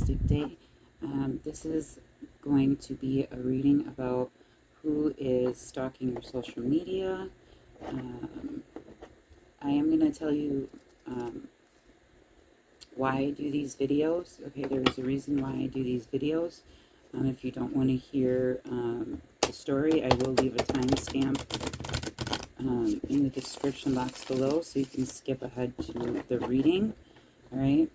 fantastic day. This is going to be a reading about who is stalking your social media. I am going to tell you why I do these videos. Okay, there's a reason why I do these videos. If you don't want to hear the story, I will leave a timestamp in the description box below so you can skip ahead to the reading. Alright,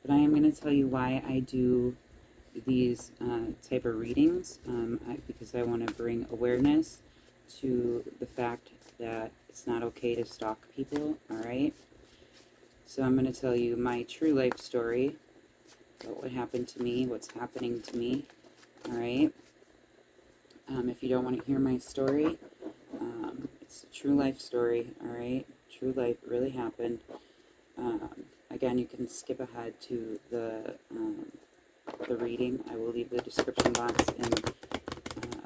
but I am going to tell you why I do these type of readings, because I want to bring awareness to the fact that it's not okay to stalk people. Alright, so I'm going to tell you my true life story about what happened to me, what's happening to me. Alright, if you don't want to hear my story, it's a true life story. Alright, true life, it really happened. Again, you can skip ahead to the reading. I will leave the description box and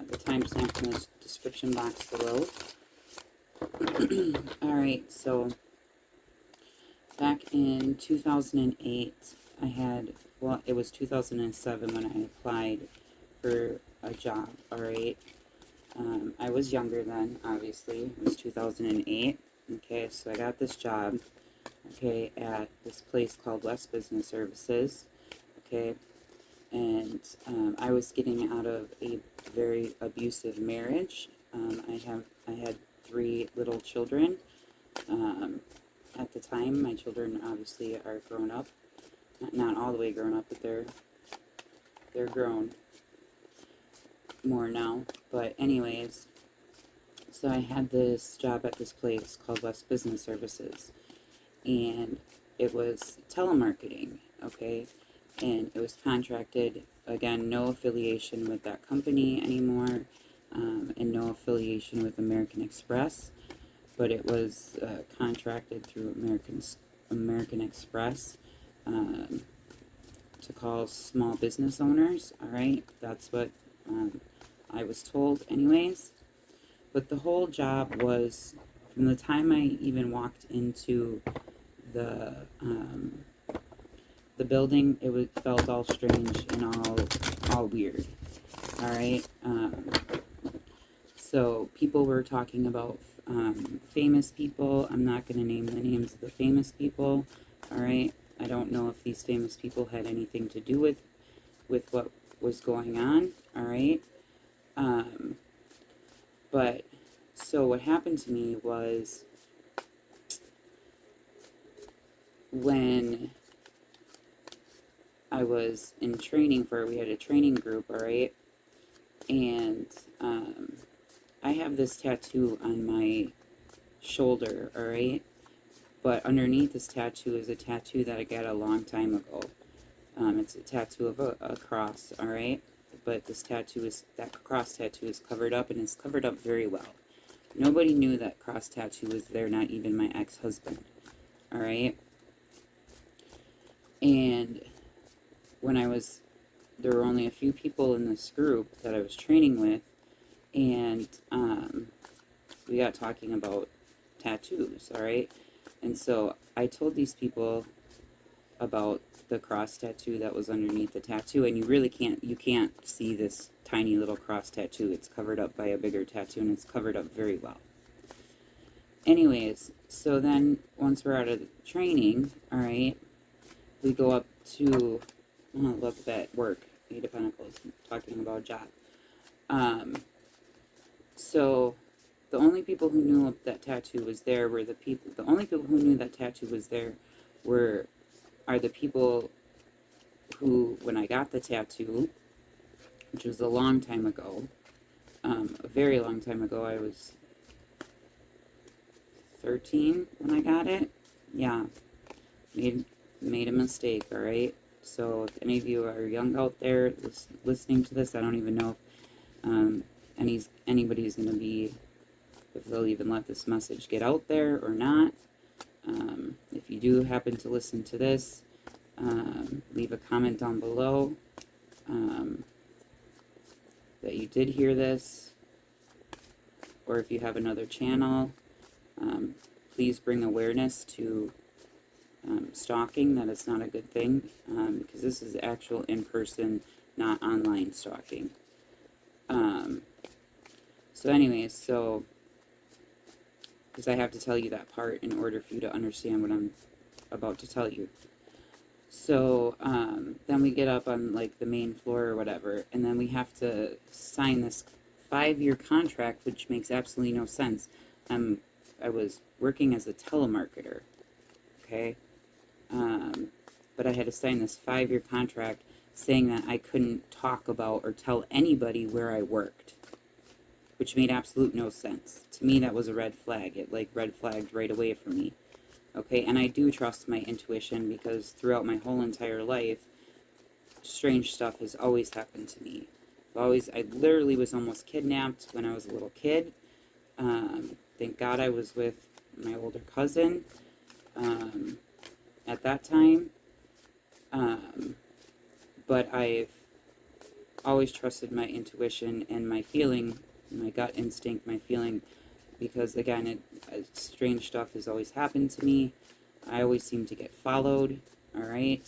the timestamp in the description box below. Alright, so back in 2008, I had, well, it was 2007 when I applied for a job. Alright, I was younger then, obviously. It was 2008. Okay, so I got this job, okay, at this place called West Business Services, okay, and I was getting out of a very abusive marriage. I had 3 little children. At the time, my children obviously are grown up, not all the way grown up, but they're grown more now. But anyways, so I had this job at this place called West Business Services, and it was telemarketing, okay, and it was contracted, again, no affiliation with that company anymore, and no affiliation with American Express, but it was contracted through American Express to call small business owners. Alright, that's what I was told anyways. But the whole job was, from the time I even walked into the building, it felt all strange and all weird. Alright, so people were talking about famous people. I'm not going to name the names of the famous people. Alright, I don't know if these famous people had anything to do with what was going on. Alright, but so what happened to me was, when I was in training we had a training group, alright, and I have this tattoo on my shoulder, alright, but underneath this tattoo is a tattoo that I got a long time ago. It's a tattoo of a cross, alright, but that cross tattoo is covered up, and it's covered up very well. Nobody knew that cross tattoo was there, not even my ex-husband, alright. And when there were only a few people in this group that I was training with, and we got talking about tattoos, alright? And so I told these people about the cross tattoo that was underneath the tattoo, and you can't see this tiny little cross tattoo. It's covered up by a bigger tattoo, and it's covered up very well. Anyways, so then once we're out of the training, alright, we go up to look at work, 8 of Pentacles, talking about job. So the only people who knew that tattoo was there were the only people who knew that tattoo was there are the people who, when I got the tattoo, which was a long time ago, a very long time ago, I was 13 when I got it. Yeah, made a mistake, alright? So if any of you are young out there listening to this, I don't even know if anybody's going to be, if they'll even let this message get out there or not. If you do happen to listen to this, leave a comment down below that you did hear this, or if you have another channel, please bring awareness to stalking, that it's not a good thing, because this is actual in-person, not online stalking. So anyways, so, because I have to tell you that part in order for you to understand what I'm about to tell you. So, then we get up on, like, the main floor or whatever, and then we have to sign this 5-year contract, which makes absolutely no sense. I was working as a telemarketer, okay? But I had to sign this 5-year contract saying that I couldn't talk about or tell anybody where I worked, which made absolute no sense. To me, that was a red flag. It, like, red flagged right away for me. Okay, and I do trust my intuition because throughout my whole entire life, strange stuff has always happened to me. I literally was almost kidnapped when I was a little kid. Thank God I was with my older cousin at that time. But I've always trusted my intuition and my feeling, my gut instinct, my feeling, because again, strange stuff has always happened to me. I always seem to get followed, all right?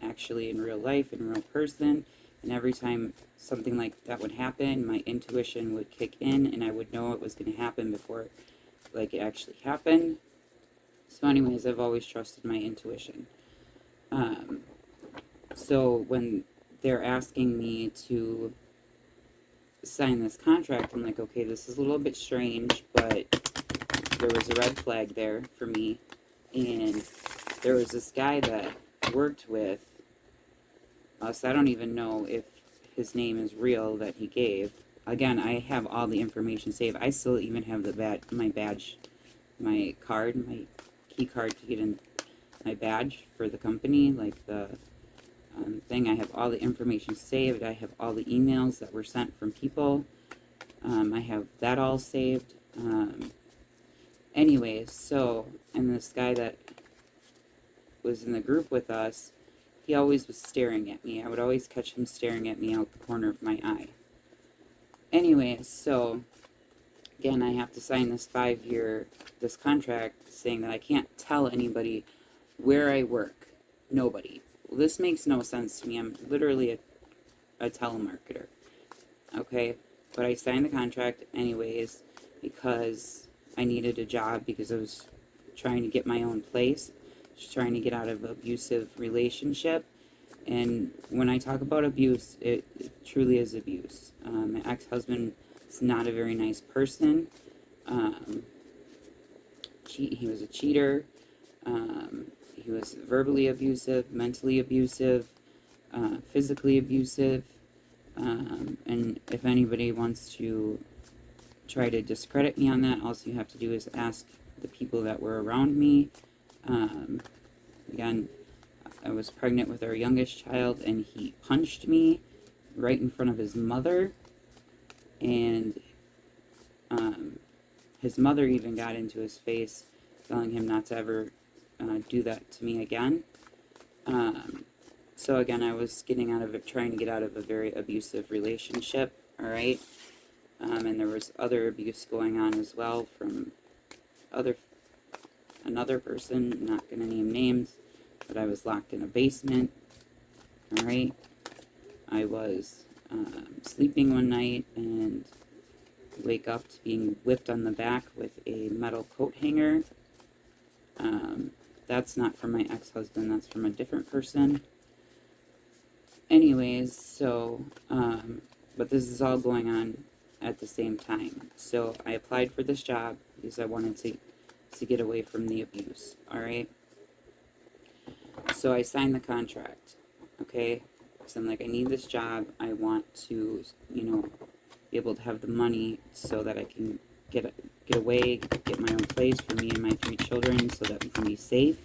Actually in real life, in real person, and every time something like that would happen, my intuition would kick in, and I would know it was going to happen before, like, it actually happened. So anyways, I've always trusted my intuition. So when they're asking me to sign this contract, I'm like, okay, this is a little bit strange, but there was a red flag there for me. And there was this guy that worked with us. I don't even know if his name is real that he gave. Again, I have all the information saved. I still even have my badge, my card, my key card to get in my badge for the company, like the thing. I have all the information saved. I have all the emails that were sent from people. I have that all saved. Anyways, so, and this guy that was in the group with us, he always was staring at me. I would always catch him staring at me out the corner of my eye. Anyways, so, again, I have to sign this 5-year, this contract saying that I can't tell anybody where I work. Nobody. Well, this makes no sense to me. I'm literally a telemarketer. Okay? But I signed the contract anyways because I needed a job, because I was trying to get my own place, just trying to get out of an abusive relationship. And when I talk about abuse, it truly is abuse. My ex-husband is not a very nice person. He was a cheater. He was verbally abusive, mentally abusive, physically abusive. And if anybody wants to try to discredit me on that, all you have to do is ask the people that were around me. Again, I was pregnant with our youngest child, and he punched me right in front of his mother, and his mother even got into his face, telling him not to ever do that to me again. So again, I was trying to get out of a very abusive relationship, all right? And there was other abuse going on as well from another person, not going to name names, but I was locked in a basement, all right? I was sleeping one night and wake up to being whipped on the back with a metal coat hanger. That's not from my ex-husband, that's from a different person. Anyways, so, but this is all going on at the same time. So I applied for this job because I wanted to get away from the abuse, all right? So I signed the contract, okay? So I'm like, I need this job. I want to, be able to have the money so that I can get away, get my own place for me and my 3 children so that we can be safe.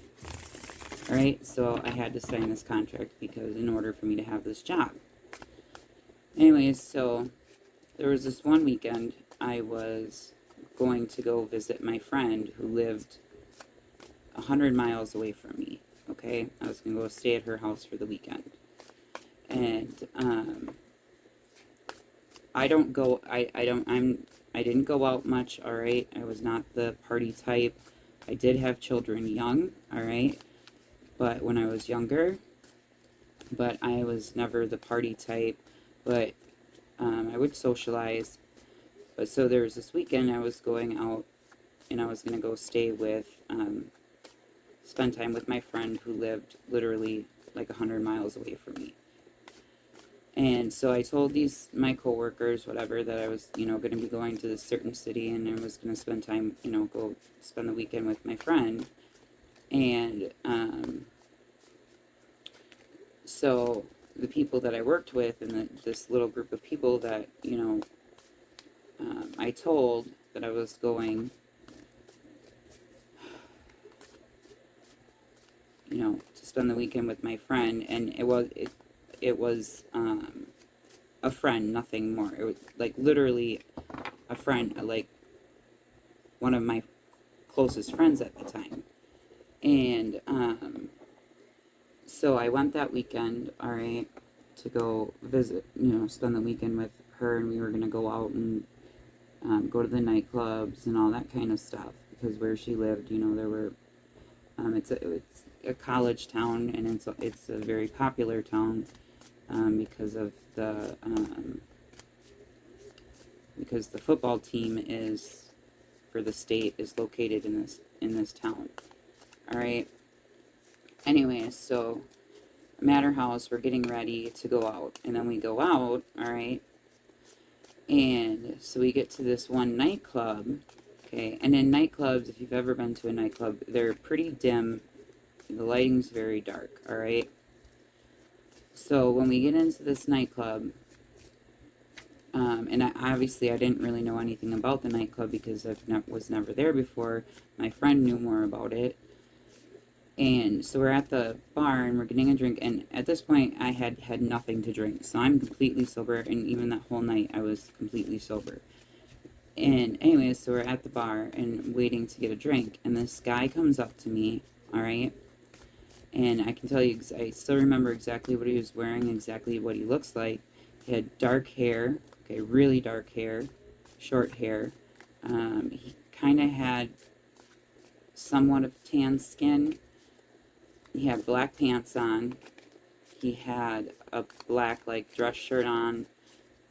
All right, so I had to sign this contract because in order for me to have this job. Anyways, so there was this one weekend I was going to go visit my friend who lived 100 miles away from me, okay? I was going to go stay at her house for the weekend. And I didn't go out much, all right? I was not the party type. I did have children young, all right? but when I was younger. But I was never the party type, but I would socialize. But so there was this weekend I was going out, and I was going to go stay with, spend time with my friend who lived literally like 100 miles away from me. And so I told my coworkers, whatever, that I was, going to be going to this certain city, and I was going to spend time, go spend the weekend with my friend. And so the people that I worked with, and this little group of people that, I told that I was going, to spend the weekend with my friend, and it was a friend, nothing more. It was like literally a friend, like one of my closest friends at the time. And so I went that weekend, all right, to go visit, spend the weekend with her, and we were going to go out and go to the nightclubs and all that kind of stuff, because where she lived, there were, it's a college town, and it's a very popular town, because of because the football team for the state is located in this town. All right. Anyways, so I'm at her house. We're getting ready to go out, and then we go out. All right. And so we get to this one nightclub. Okay. And in nightclubs, if you've ever been to a nightclub, they're pretty dim. The lighting's very dark. All right. So when we get into this nightclub, and obviously I didn't really know anything about the nightclub because I was never there before. My friend knew more about it. And so we're at the bar, and we're getting a drink, and at this point I had nothing to drink. So I'm completely sober, and even that whole night I was completely sober. And anyways, so we're at the bar and waiting to get a drink, and this guy comes up to me, all right? And I can tell you, I still remember exactly what he was wearing, exactly what he looks like. He had dark hair, okay, really dark hair, short hair. He kind of had somewhat of tan skin. He had black pants on. He had a black, like, dress shirt on.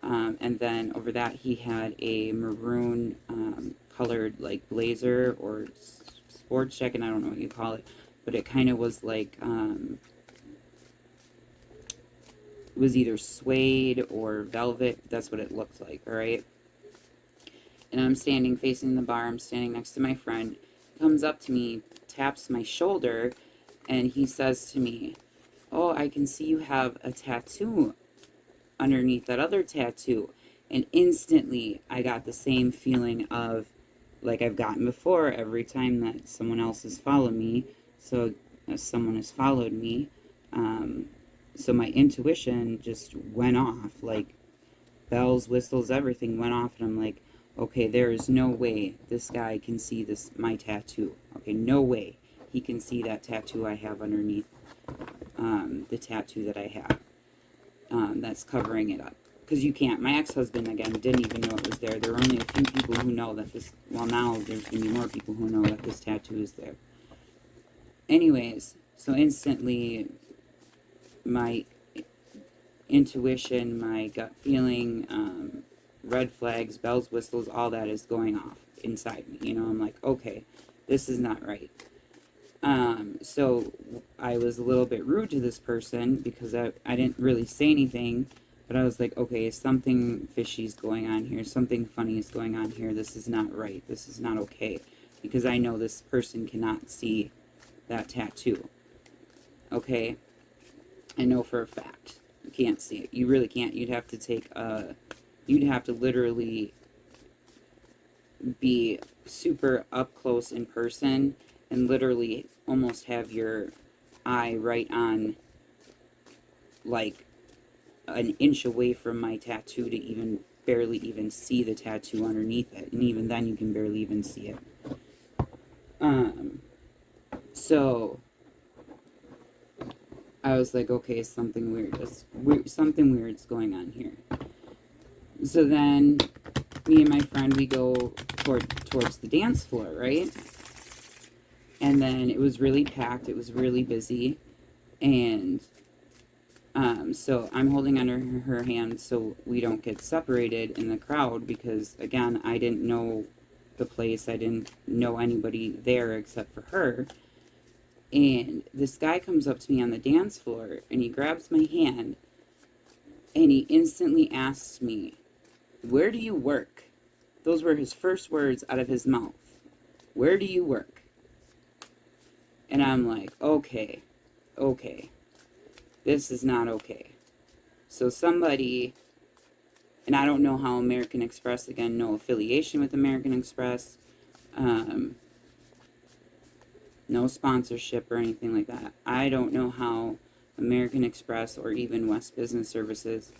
And then over that, he had a maroon colored, like, blazer or sports jacket. I don't know what you call it. But it kind of was like, it was either suede or velvet. That's what it looked like, all right? And I'm standing facing the bar. I'm standing next to my friend. He comes up to me, taps my shoulder, and he says to me, "Oh, I can see you have a tattoo underneath that other tattoo." And instantly, I got the same feeling of, like I've gotten before, every time that someone else has followed me. So someone has followed me. So my intuition just went off, like bells, whistles, everything went off. And I'm like, okay, there is no way this guy can see my tattoo. Okay, no way he can see that tattoo I have underneath the tattoo that I have. That's covering it up. Because you can't. My ex-husband, again, didn't even know it was there. There were only a few people who know that well, now there's going to be more people who know that this tattoo is there. Anyways, so instantly, my intuition, my gut feeling, red flags, bells, whistles, all that is going off inside me. I'm like, okay, this is not right. So I was a little bit rude to this person because I didn't really say anything, but I was like, okay, something fishy is going on here. Something funny is going on here. This is not right. This is not okay, because I know this person cannot see that tattoo. Okay? I know for a fact. You can't see it. You really can't. You'd have to literally be super up close in person and literally almost have your eye right on, like, an inch away from my tattoo to even barely even see the tattoo underneath it. And even then you can barely even see it. So I was like, okay, something weird's going on here. So then me and my friend, we go towards the dance floor, right? And then it was really packed. It was really busy. And so I'm holding under her hand so we don't get separated in the crowd because, again, I didn't know the place. I didn't know anybody there except for her. And this guy comes up to me on the dance floor and he grabs my hand and he instantly asks me, "Where do you work?" Those were his first words out of his mouth. "Where do you work?" And I'm like, okay, this is not okay. So somebody, and I don't know how American Express, again, no affiliation with American Express, no sponsorship or anything like that. I don't know how American Express or even West Business Services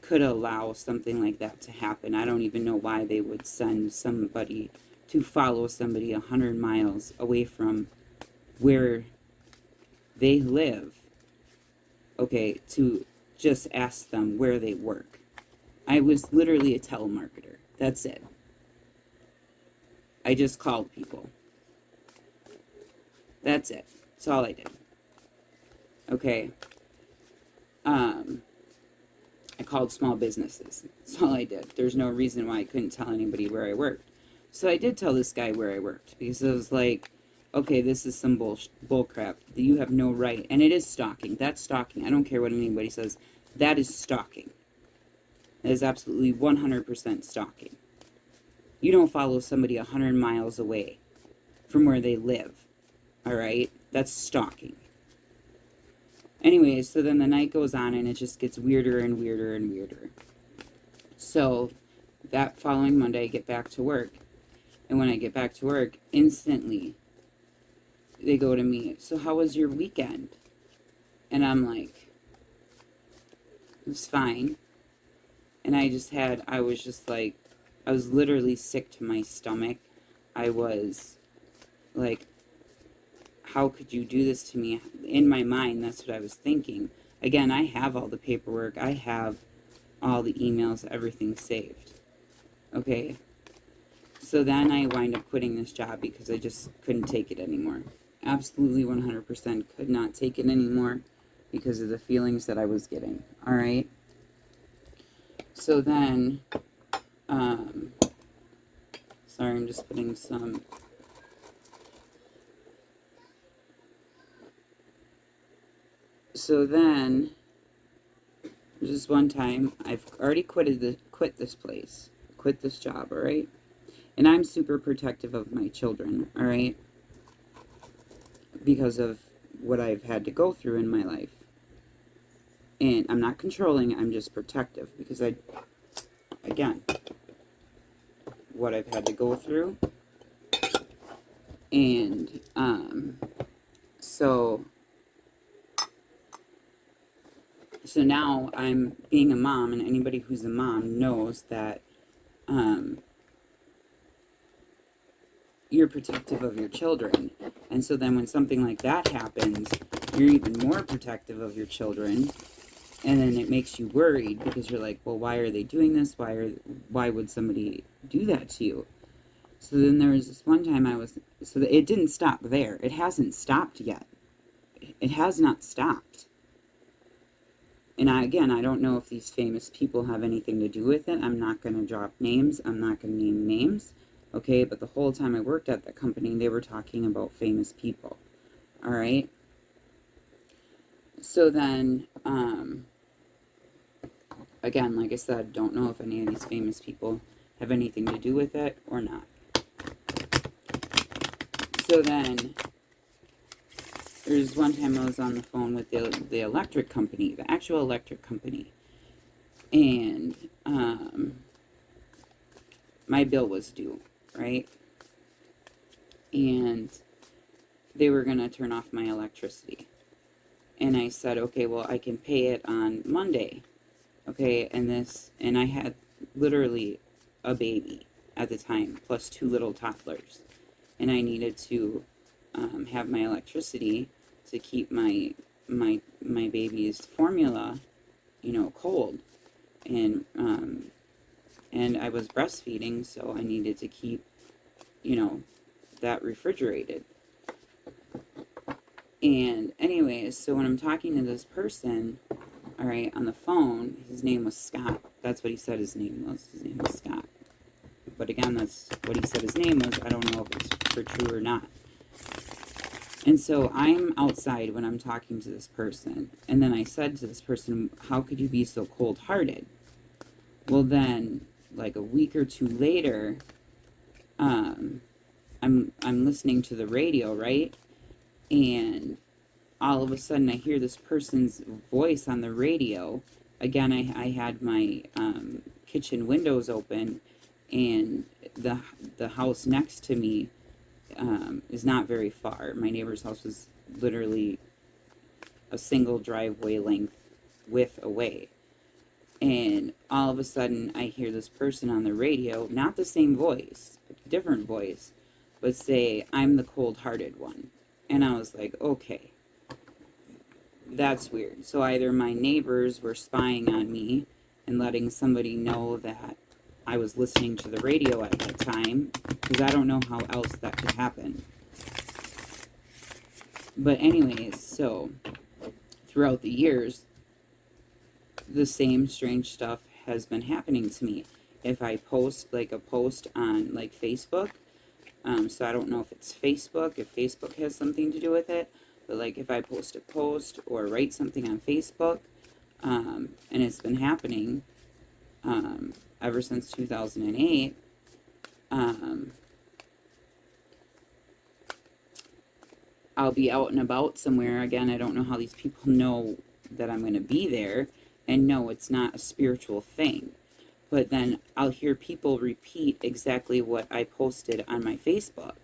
could allow something like that to happen. I don't even know why they would send somebody to follow somebody 100 miles away from where they live, okay, to just ask them where they work. I was literally a telemarketer. That's it. I just called people. That's it. That's all I did. Okay. I called small businesses. That's all I did. There's no reason why I couldn't tell anybody where I worked. So I did tell this guy where I worked because I was like, okay, this is some bull crap. You have no right. And it is stalking. That's stalking. I don't care what anybody says. That is stalking. That is absolutely 100% stalking. You don't follow somebody 100 miles away from where they live. All right? That's stalking. Anyways, so then the night goes on and it just gets weirder and weirder and weirder. So that following Monday, I get back to work. And when I get back to work, instantly, they go to me, "So how was your weekend?" And I'm like, "It was fine." And I was literally sick to my stomach. I was like, how could you do this to me? In my mind, that's what I was thinking. Again, I have all the paperwork. I have all the emails, everything saved. Okay. So then I wind up quitting this job because I just couldn't take it anymore. Absolutely 100% could not take it anymore because of the feelings that I was getting. All right. So then, sorry, I'm just putting some. So then, just one time, I've already quit this place, quit this job, all right? And I'm super protective of my children, all right? Because of what I've had to go through in my life. And I'm not controlling, I'm just protective. Because again, what I've had to go through. And, So now I'm being a mom, and anybody who's a mom knows that you're protective of your children. And so then when something like that happens, you're even more protective of your children. And then it makes you worried because you're like, well, why are they doing this? Why would somebody do that to you? So then there was this one time it didn't stop there. It hasn't stopped yet. It has not stopped. And I don't know if these famous people have anything to do with it. I'm not going to drop names. I'm not going to name names. Okay, but the whole time I worked at that company, they were talking about famous people. All right? So then, again, like I said, don't know if any of these famous people have anything to do with it or not. So then, there's one time I was on the phone with the electric company, the actual electric company, and my bill was due, right? And they were going to turn off my electricity. And I said, okay, well, I can pay it on Monday. Okay, and I had literally a baby at the time, plus 2 little toddlers. And I needed to have my electricity to keep my baby's formula, cold. And I was breastfeeding, so I needed to keep, that refrigerated. And anyways, so when I'm talking to this person, all right, on the phone, his name was Scott. That's what he said his name was. His name was Scott. But again, that's what he said his name was. I don't know if it's for true or not. And so I'm outside when I'm talking to this person. And then I said to this person, how could you be so cold-hearted? Well, then, like a week or two later, I'm listening to the radio, right? And all of a sudden I hear this person's voice on the radio. Again, I had my kitchen windows open, and the house next to me is not very far. My neighbor's house is literally a single driveway length width away. And all of a sudden I hear this person on the radio, not the same voice, a different voice, but say, I'm the cold-hearted one. And I was like, okay, that's weird. So either my neighbors were spying on me and letting somebody know that I was listening to the radio at that time, because I don't know how else that could happen. But anyways, so throughout the years, the same strange stuff has been happening to me. If I post like a post on like Facebook, so I don't know if it's Facebook, if Facebook has something to do with it, but like if I post a post or write something on Facebook, and it's been happening ever since 2008, I'll be out and about somewhere. Again, I don't know how these people know that I'm going to be there, and no, it's not a spiritual thing. But then I'll hear people repeat exactly what I posted on my Facebook.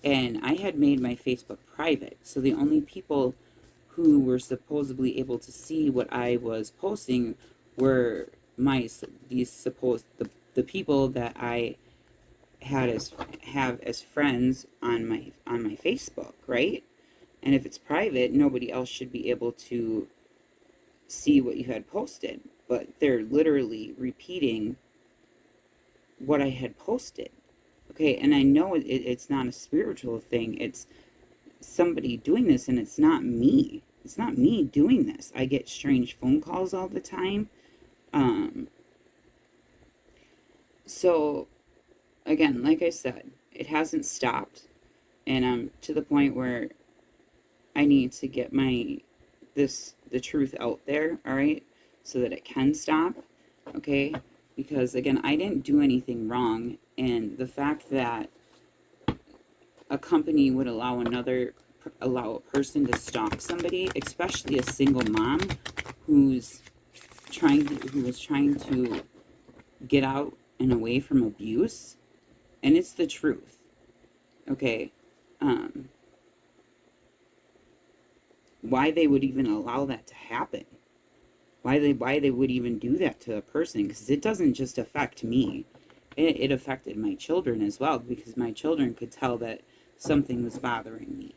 And I had made my Facebook private, so the only people who were supposedly able to see what I was posting were the people that I have as friends on my Facebook, right? And if it's private, nobody else should be able to see what you had posted. But they're literally repeating what I had posted. Okay, and I know it's not a spiritual thing. It's somebody doing this, and it's not me. It's not me doing this. I get strange phone calls all the time. So, again, like I said, it hasn't stopped. And I'm to the point where I need to get the truth out there, all right? So that it can stop, okay? Because, again, I didn't do anything wrong. And the fact that a company would allow a person to stalk somebody, especially a single mom who was trying to get out and away from abuse, and it's the truth, okay? Why they would even allow that to happen? Why they would even do that to a person? Because it doesn't just affect me. It affected my children as well, because my children could tell that something was bothering me.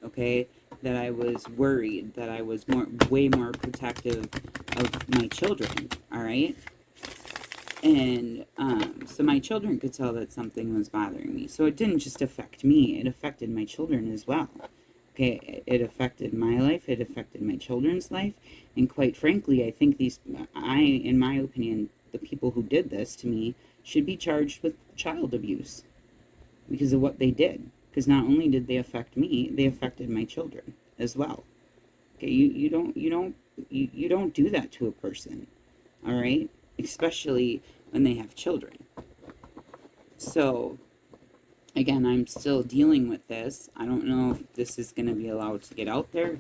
Okay, that I was worried, that I was way more protective of my children. All right, and so my children could tell that something was bothering me. So it didn't just affect me; it affected my children as well. Okay, it affected my life, it affected my children's life, and quite frankly, I think in my opinion, the people who did this to me should be charged with child abuse because of what they did. Because not only did they affect me, they affected my children as well. Okay, you don't do that to a person, all right? Especially when they have children. So, again, I'm still dealing with this. I don't know if this is going to be allowed to get out there,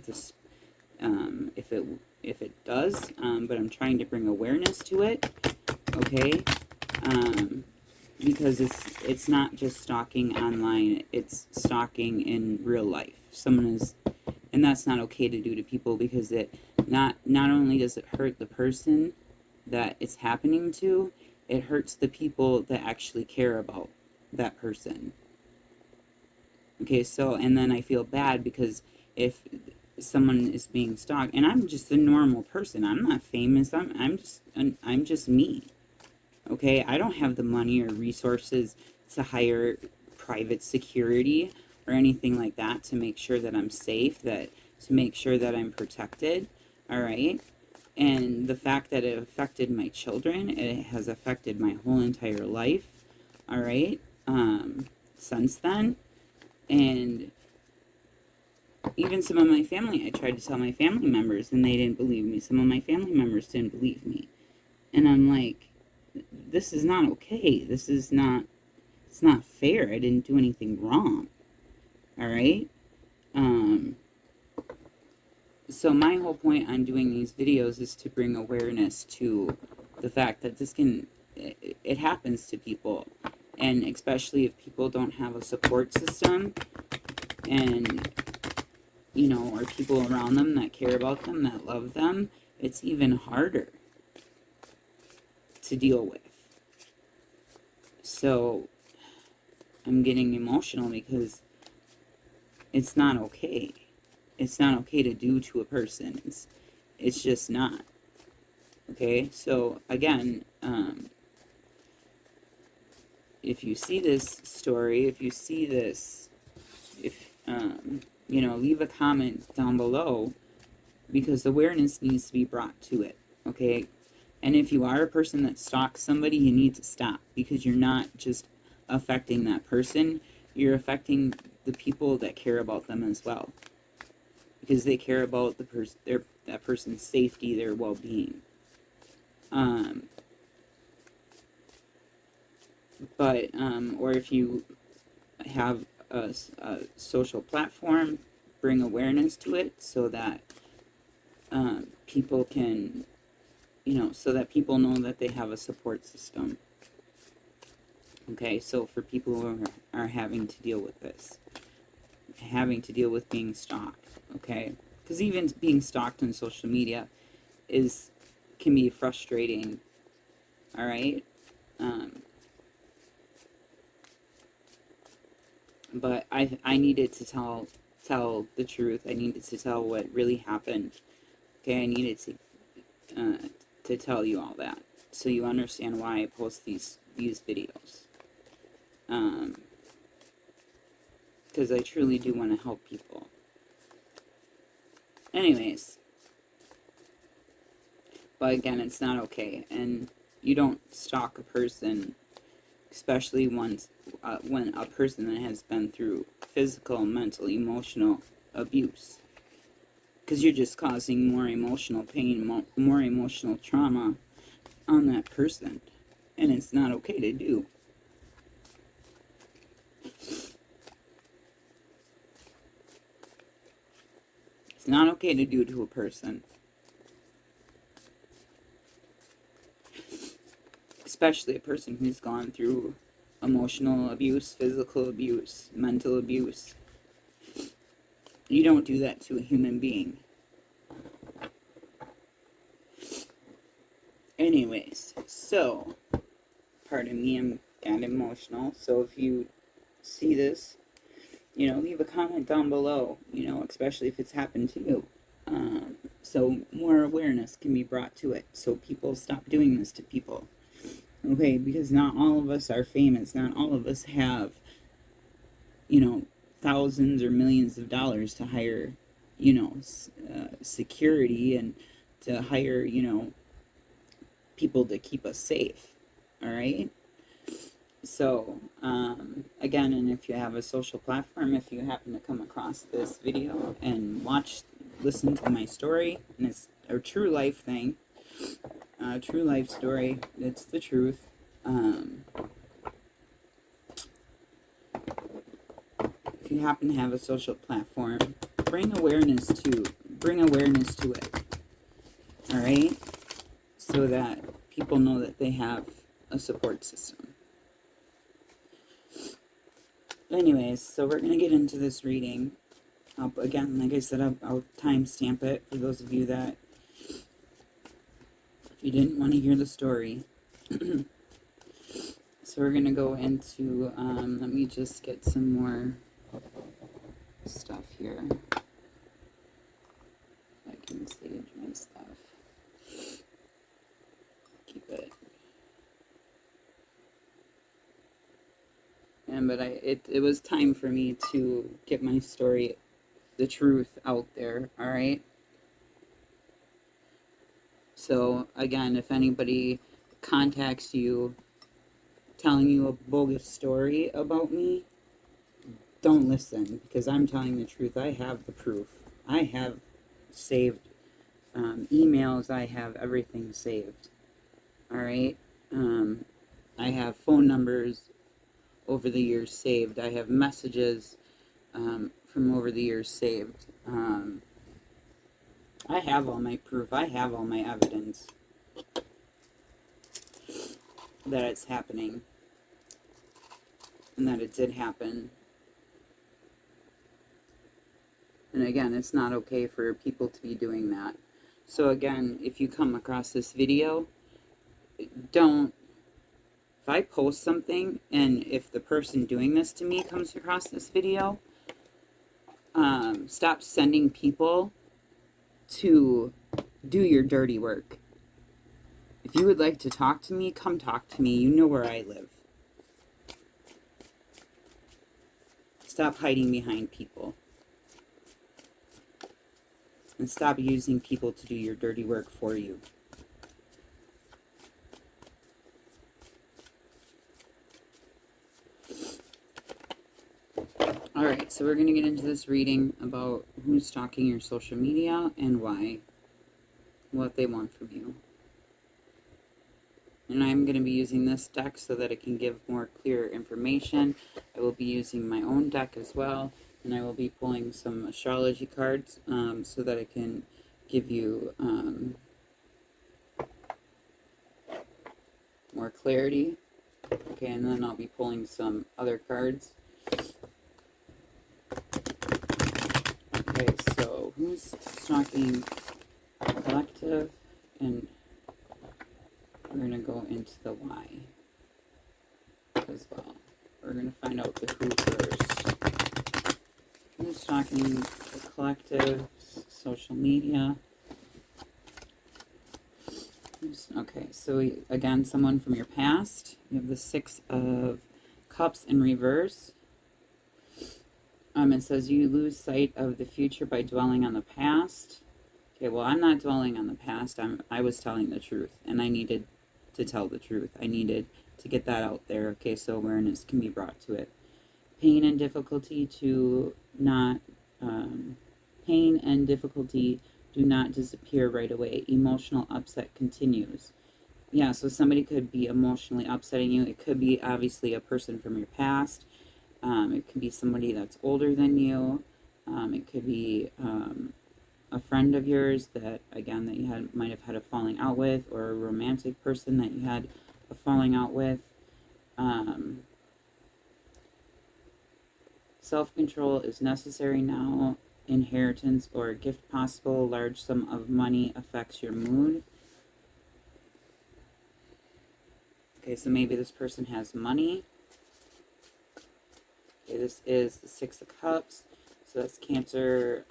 if it does, but I'm trying to bring awareness to it, okay? Because it's not just stalking online, it's stalking in real life. And that's not okay to do to people, because it not only does it hurt the person that it's happening to, it hurts the people that actually care about that person. Okay, so, and then I feel bad because if someone is being stalked, and I'm just a normal person, I'm not famous, I'm just me. Okay, I don't have the money or resources to hire private security or anything like that, to make sure that I'm safe, to make sure that I'm protected, all right? And the fact that it affected my children, it has affected my whole entire life, all right, since then. And even some of my family, I tried to tell my family members and they didn't believe me. Some of my family members didn't believe me. And I'm like, this is not okay. This is not, it's not fair. I didn't do anything wrong. All right? So my whole point on doing these videos is to bring awareness to the fact that this can, it happens to people. And especially if people don't have a support system and, you know, or people around them that care about them, that love them, it's even harder to deal with. So I'm getting emotional because it's not okay. It's not okay to do to a person. It's just not. Okay? So again, if you see this story, if you see this, if you know, leave a comment down below, because awareness needs to be brought to it. Okay? And if you are a person that stalks somebody, you need to stop, because you're not just affecting that person, you're affecting the people that care about them as well, because they care about that person's safety, their well-being. Or if you have a social platform, bring awareness to it so that people can, you know, so that people know that they have a support system. Okay, so for people who are having to deal with this, having to deal with being stalked, okay? Because even being stalked on social media can be frustrating, all right? But I needed to tell the truth. I needed to tell what really happened. Okay, I needed to tell you all that, so you understand why I post these videos. Because I truly do want to help people. Anyways, but again, it's not okay, and you don't stalk a person, especially when a person that has been through physical, mental, emotional abuse, because you're just causing more emotional pain, more emotional trauma on that person, and it's not okay to do. It's not okay to do to a person. Especially a person who's gone through emotional abuse, physical abuse, mental abuse. You don't do that to a human being. Anyways, so, pardon me, I'm getting emotional. So if you see this, you know, leave a comment down below, you know, especially if it's happened to you. So more awareness can be brought to it, so people stop doing this to people. Okay, because not all of us are famous. Not all of us have, you know, thousands or millions of dollars to hire, you know, security, and to hire, you know, people to keep us safe. All right? So, again, and if you have a social platform, if you happen to come across this video and listen to my story, and it's a true life thing, true life story, it's the truth. If you happen to have a social platform, bring awareness to it. All right? So that people know that they have a support system. Anyways, so we're going to get into this reading. Again, like I said, I'll timestamp it for those of you that, if you didn't want to hear the story. So we're going to go into, let me just get some more stuff here. I can sage my stuff. Keep it. And but it was time for me to get my story, the truth, out there. All right. So again, if anybody contacts you telling you a bogus story about me, don't listen, because I'm telling the truth. I have the proof. I have saved emails. I have everything saved. All right. I have phone numbers over the years saved. I have messages from over the years saved. I have all my proof. I have all my evidence that it's happening and that it did happen. And again, it's not okay for people to be doing that. So again, if you come across this video, don't, if I post something and if the person doing this to me comes across this video, stop sending people to do your dirty work. If you would like to talk to me, come talk to me. You know where I live. Stop hiding behind people. And stop using people to do your dirty work for you. Alright, so we're going to get into this reading about who's stalking your social media and why. What they want from you. And I'm going to be using this deck so that it can give more clear information. I will be using my own deck as well. And I will be pulling some astrology cards so that I can give you more clarity. Okay, and then I'll be pulling some other cards. Okay, so who's stalking collective? And we're going to go into the why as well. We're going to find out the who first. Who's stalking the collective, social media? Okay, so again, someone from your past. You have the Six of Cups in reverse. It says you lose sight of the future by dwelling on the past. Okay, well, I'm not dwelling on the past. I was telling the truth, and I needed to tell the truth. I needed to get that out there. Okay, so awareness can be brought to it. Pain and difficulty do not disappear right away. Emotional upset continues. Yeah, so somebody could be emotionally upsetting you. It could be obviously a person from your past. It could be somebody that's older than you. It could be a friend of yours that, again, that you might have had a falling out with, or a romantic person that you had a falling out with. Self-control is necessary now. Inheritance or a gift possible. Large sum of money affects your mood. Okay, so maybe this person has money. Okay, this is the Six of Cups. So that's Cancer,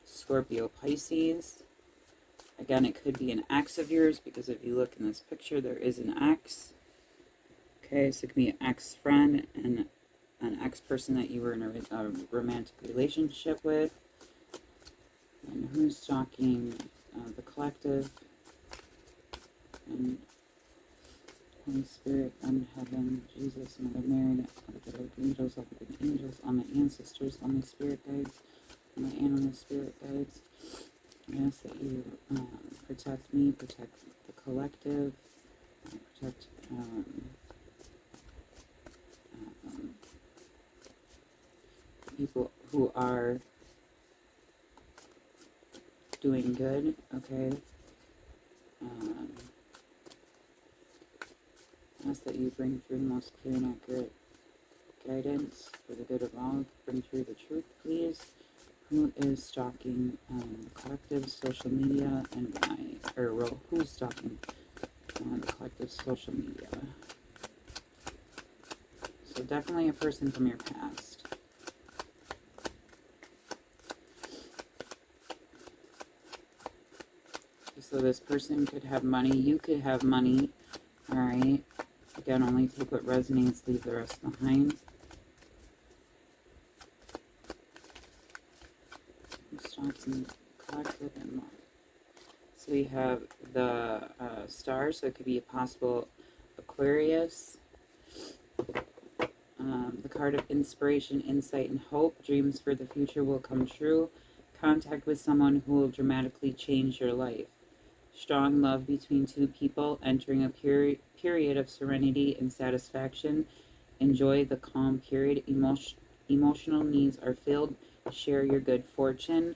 Scorpio, Pisces. Again, it could be an ex of yours, because if you look in this picture, there is an ex. Okay, so it could be an ex-friend and an ex-person that you were in a romantic relationship with. And who's stalking the collective? And Holy Spirit, and heaven, Jesus, Mother Mary, all the good angels, all the good angels, all my ancestors, all my spirit guides, all my animal spirit guides. I ask that you protect me, protect the collective, protect people who are doing good, okay? Ask that you bring through the most clear and accurate guidance for the good of all. Bring through the truth, please. Who is stalking collective social media and why? Or, well, who's stalking the collective social media? So definitely a person from your past. So this person could have money. You could have money. All right. Again, only take what resonates, leave the rest behind. collective and love. So we have the star, so it could be a possible Aquarius. The card of inspiration, insight, and hope. Dreams for the future will come true. Contact with someone who will dramatically change your life. Strong love between two people, entering a period of serenity and satisfaction. Enjoy the calm period. Emotional needs are filled. Share your good fortune.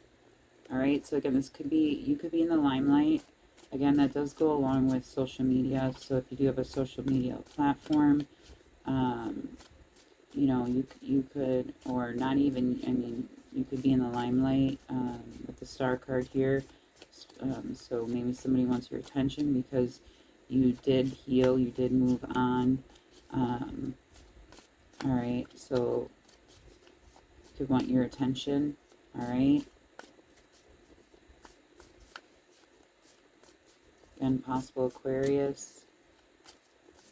All right, so again, this could be, you could be in the limelight. Again, that does go along with social media. So if you do have a social media platform, you know, you could, or not even, I mean, you could be in the limelight with the star card here. So maybe somebody wants your attention because you did heal, you did move on. All right, so you could want your attention. All right. Again, possible Aquarius.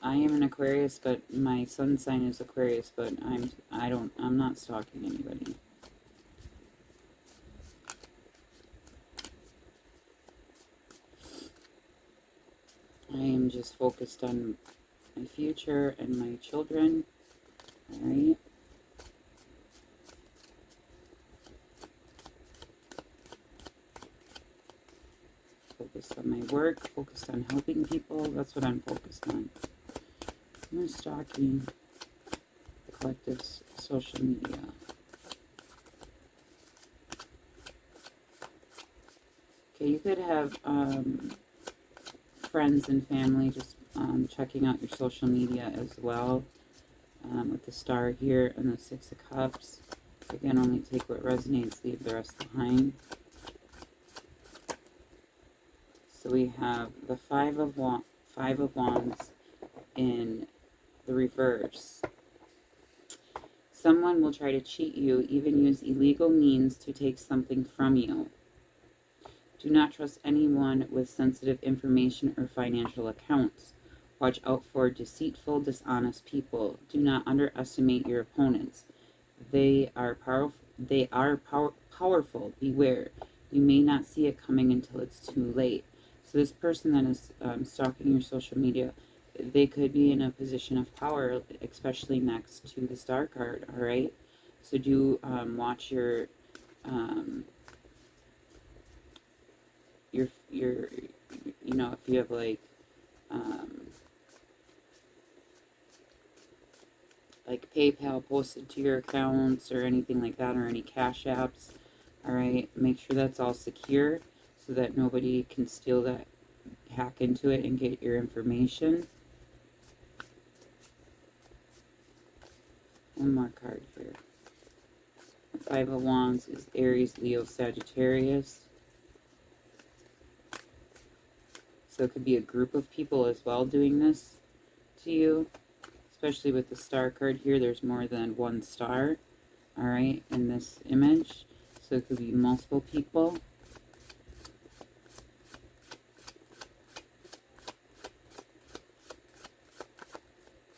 I am an Aquarius, but my sun sign is Aquarius, but I'm not stalking anybody. I am just focused on my future and my children. All right. Focused on my work, focused on helping people. That's what I'm focused on. I'm stalking the collective's social media. Okay, you could have friends and family just checking out your social media as well. With the star here and the Six of Cups. Again, only take what resonates, leave the rest behind. So we have the Five of Wands in the reverse. Someone will try to cheat you, even use illegal means to take something from you. Do not trust anyone with sensitive information or financial accounts. Watch out for deceitful, dishonest people. Do not underestimate your opponents. They are powerful. Beware. You may not see it coming until it's too late. So this person that is stalking your social media, they could be in a position of power, especially next to the star card, all right? So do watch your you know, if you have like PayPal posted to your accounts or anything like that, or any cash apps, all right, make sure that's all secure so that nobody can steal that, hack into it and get your information. One more card here. The Five of Wands is Aries, Leo, Sagittarius. So it could be a group of people as well doing this to you, especially with the star card here. There's more than one star, all right, in this image. So it could be multiple people.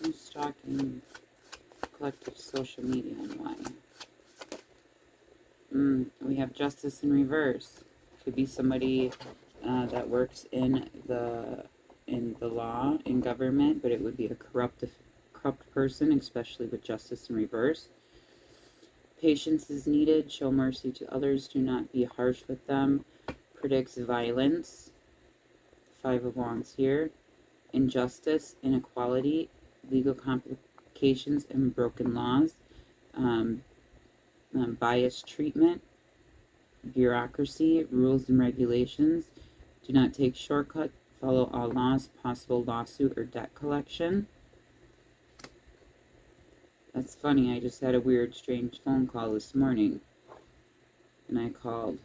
I'm stalking collective social media and why. We have Justice in reverse. Could be somebody that works in the law, in government, but it would be a corrupt person, especially with Justice in reverse. Patience is needed. Show mercy to others. Do not be harsh with them. Predicts violence. Five of Wands here. Injustice, inequality, legal complications, and broken laws. Biased treatment. Bureaucracy, rules and regulations. Do not take shortcuts. Follow all laws. Possible lawsuit or debt collection. That's funny, I just had a weird, strange phone call this morning. And I called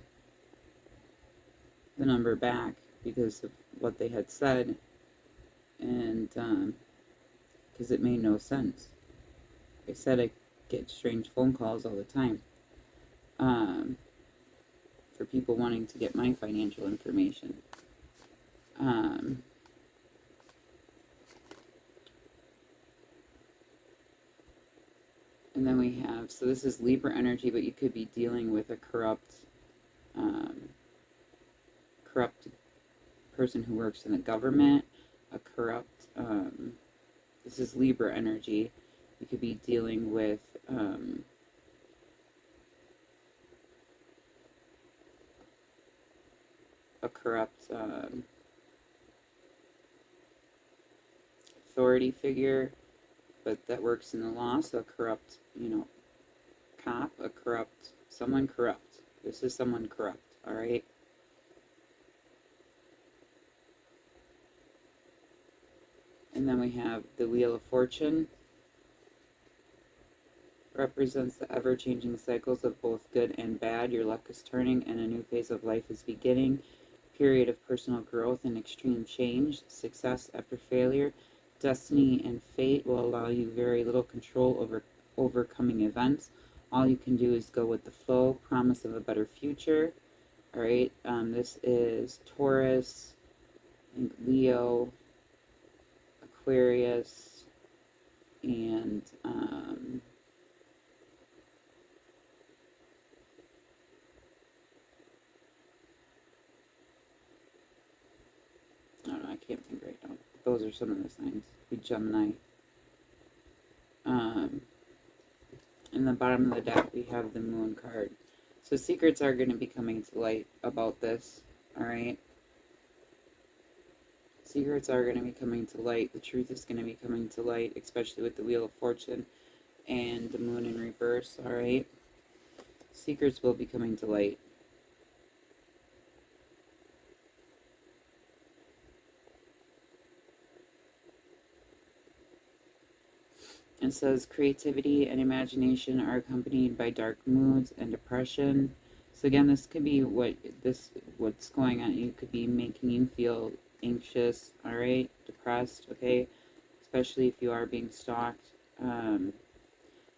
the number back because of what they had said. And because it made no sense. Like I said, I get strange phone calls all the time. For people wanting to get my financial information. And then we have, so this is Libra energy, but you could be dealing with a corrupt corrupt person who works in the government, a corrupt, this is Libra energy. You could be dealing with a corrupt authority figure, but that works in the law, so a corrupt, cop, a corrupt, someone corrupt. This is someone corrupt, all right? And then we have the Wheel of Fortune. Represents the ever-changing cycles of both good and bad. Your luck is turning and a new phase of life is beginning. Period of personal growth and extreme change. Success after failure. Destiny and fate will allow you very little control over overcoming events. All you can do is go with the flow. Promise of a better future. All right. This is Taurus, I think Leo, Aquarius, and I don't know, I can't think right now. Those are some of the signs. Be Gemini. In the bottom of the deck, we have the Moon card. So secrets are going to be coming to light about this. All right. Secrets are going to be coming to light. The truth is going to be coming to light, especially with the Wheel of Fortune and the Moon in reverse. All right. Secrets will be coming to light. It says creativity and imagination are accompanied by dark moods and depression. So again, this could be what's going on. You could be making you feel anxious, all right, depressed, okay, especially if you are being stalked.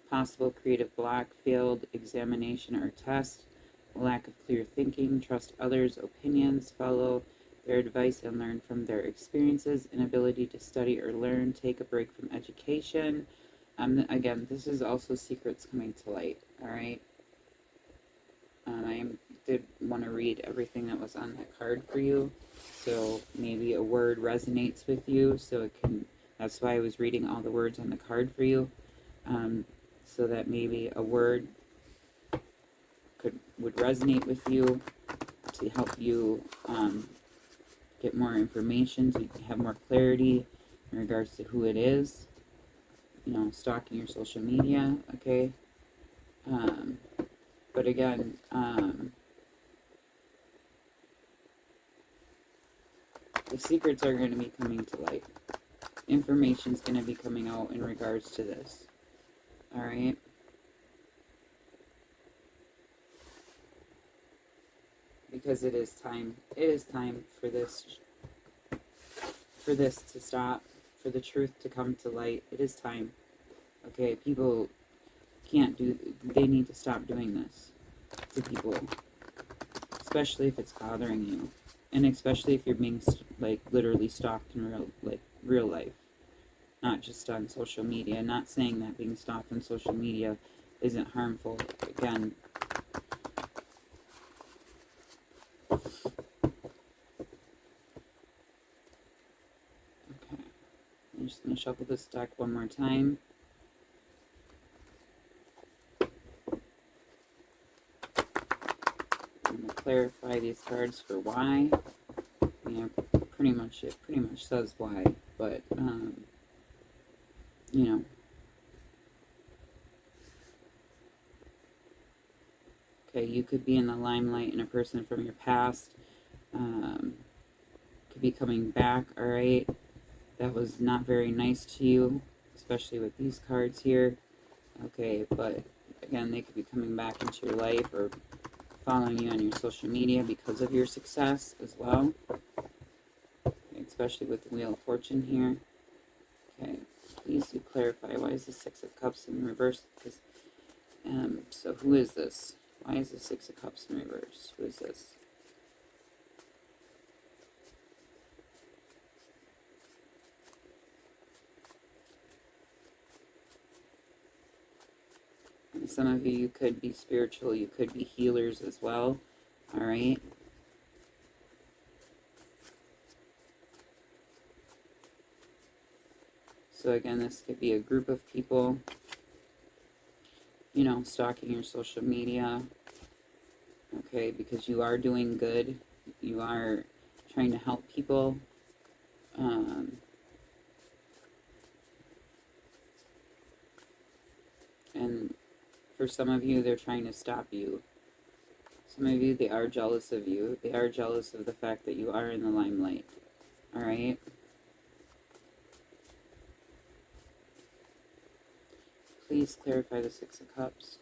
Possible creative block, failed examination or test, lack of clear thinking, trust others' opinions, follow their advice and learn from their experiences, inability to study or learn, take a break from education. Again, this is also secrets coming to light, all right? I did want to read everything that was on that card for you, so maybe a word resonates with you, so it can, that's why I was reading all the words on the card for you, so that maybe a word would resonate with you to help you get more information, to have more clarity in regards to who it is. Stalking your social media, okay? But again, the secrets are going to be coming to light. Information's going to be coming out in regards to this, all right? Because it is time for this to stop, for the truth to come to light. It is time. Okay, people they need to stop doing this to people, especially if it's bothering you, and especially if you're being literally stalked in real life, not just on social media. Not saying that being stalked on social media isn't harmful. Again, I'm just going to shuffle this deck one more time. I'm going to clarify these cards for why. It pretty much says why, but okay, you could be in the limelight and a person from your past could be coming back, all right? That was not very nice to you, especially with these cards here. Okay, but again, they could be coming back into your life or following you on your social media because of your success as well. Okay, especially with the Wheel of Fortune here. Okay, please do clarify. Why is the Six of Cups in reverse? Because, so who is this? Why is the Six of Cups in reverse? Who is this? Some of you could be spiritual, you could be healers as well. All right. So again, this could be a group of people, you know, stalking your social media, okay, because you are doing good. You are trying to help people. And for some of you, they're trying to stop you. Some of you, they are jealous of you. They are jealous of the fact that you are in the limelight. All right? Please clarify the Six of Cups.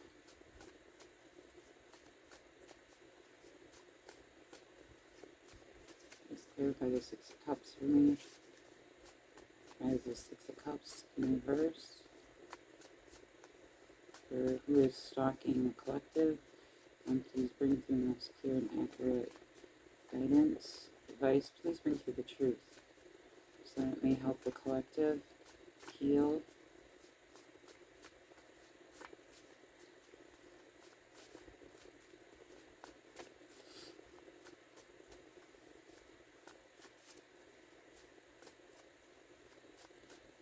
Please clarify the Six of Cups for me. Why is the Six of Cups in reverse? For who is stalking the collective? And please bring through the most clear and accurate guidance. Advice, please bring through the truth, so that it may help the collective heal.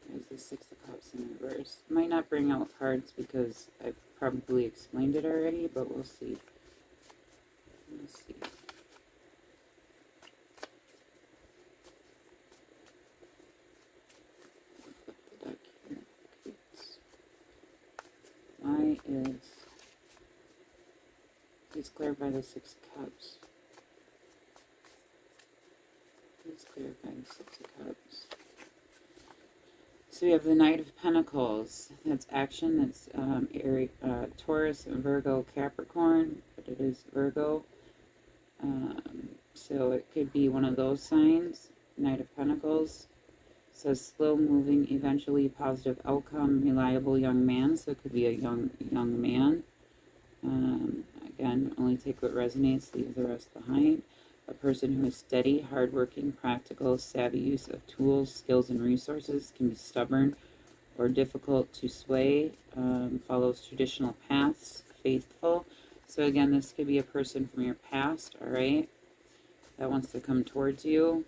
There's the Six of Cups in reverse. Might not bring out cards because I've probably explained it already, but we'll see. We'll see. Flip the deck here. Okay. Why is... Please clarify the Six of Cups. Please clarify the Six of Cups. So we have the Knight of Pentacles. That's action. That's Taurus, Virgo, Capricorn, but it is Virgo. So it could be one of those signs. Knight of Pentacles says slow moving, eventually positive outcome, reliable young man. So it could be a young man. Again, only take what resonates, leave the rest behind. A person who is steady, hardworking, practical, savvy use of tools, skills, and resources, can be stubborn or difficult to sway, follows traditional paths, faithful. So again, this could be a person from your past, all right, that wants to come towards you.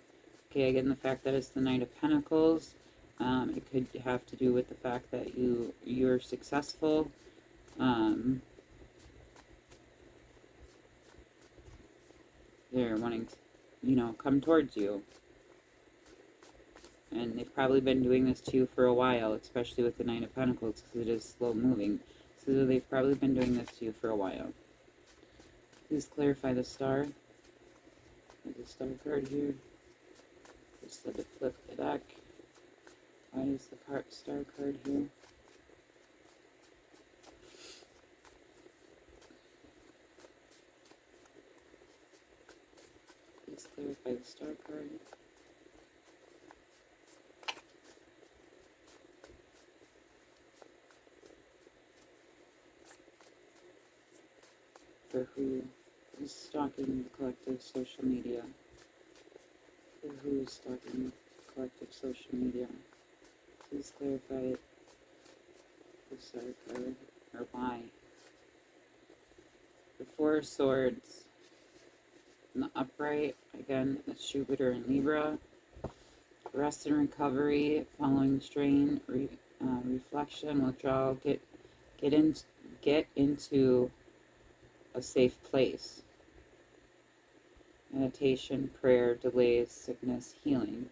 Okay, again, the fact that it's the Knight of Pentacles, it could have to do with the fact that you're successful. They're wanting to, you know, come towards you. And they've probably been doing this to you for a while, especially with the Nine of Pentacles, because it is slow moving. So they've probably been doing this to you for a while. Please clarify the Star. There's a Star card here. Just let it flip the deck. Why is the Star card here? Please clarify the Star card. For who is stalking the collective social media. For who is stalking the collective social media. Please clarify the Star card, or why. The Four of Swords. In the upright, again, it's Jupiter and Libra. Rest and recovery, following strain, reflection, withdrawal, get into a safe place. Meditation, prayer, delays, sickness, healing.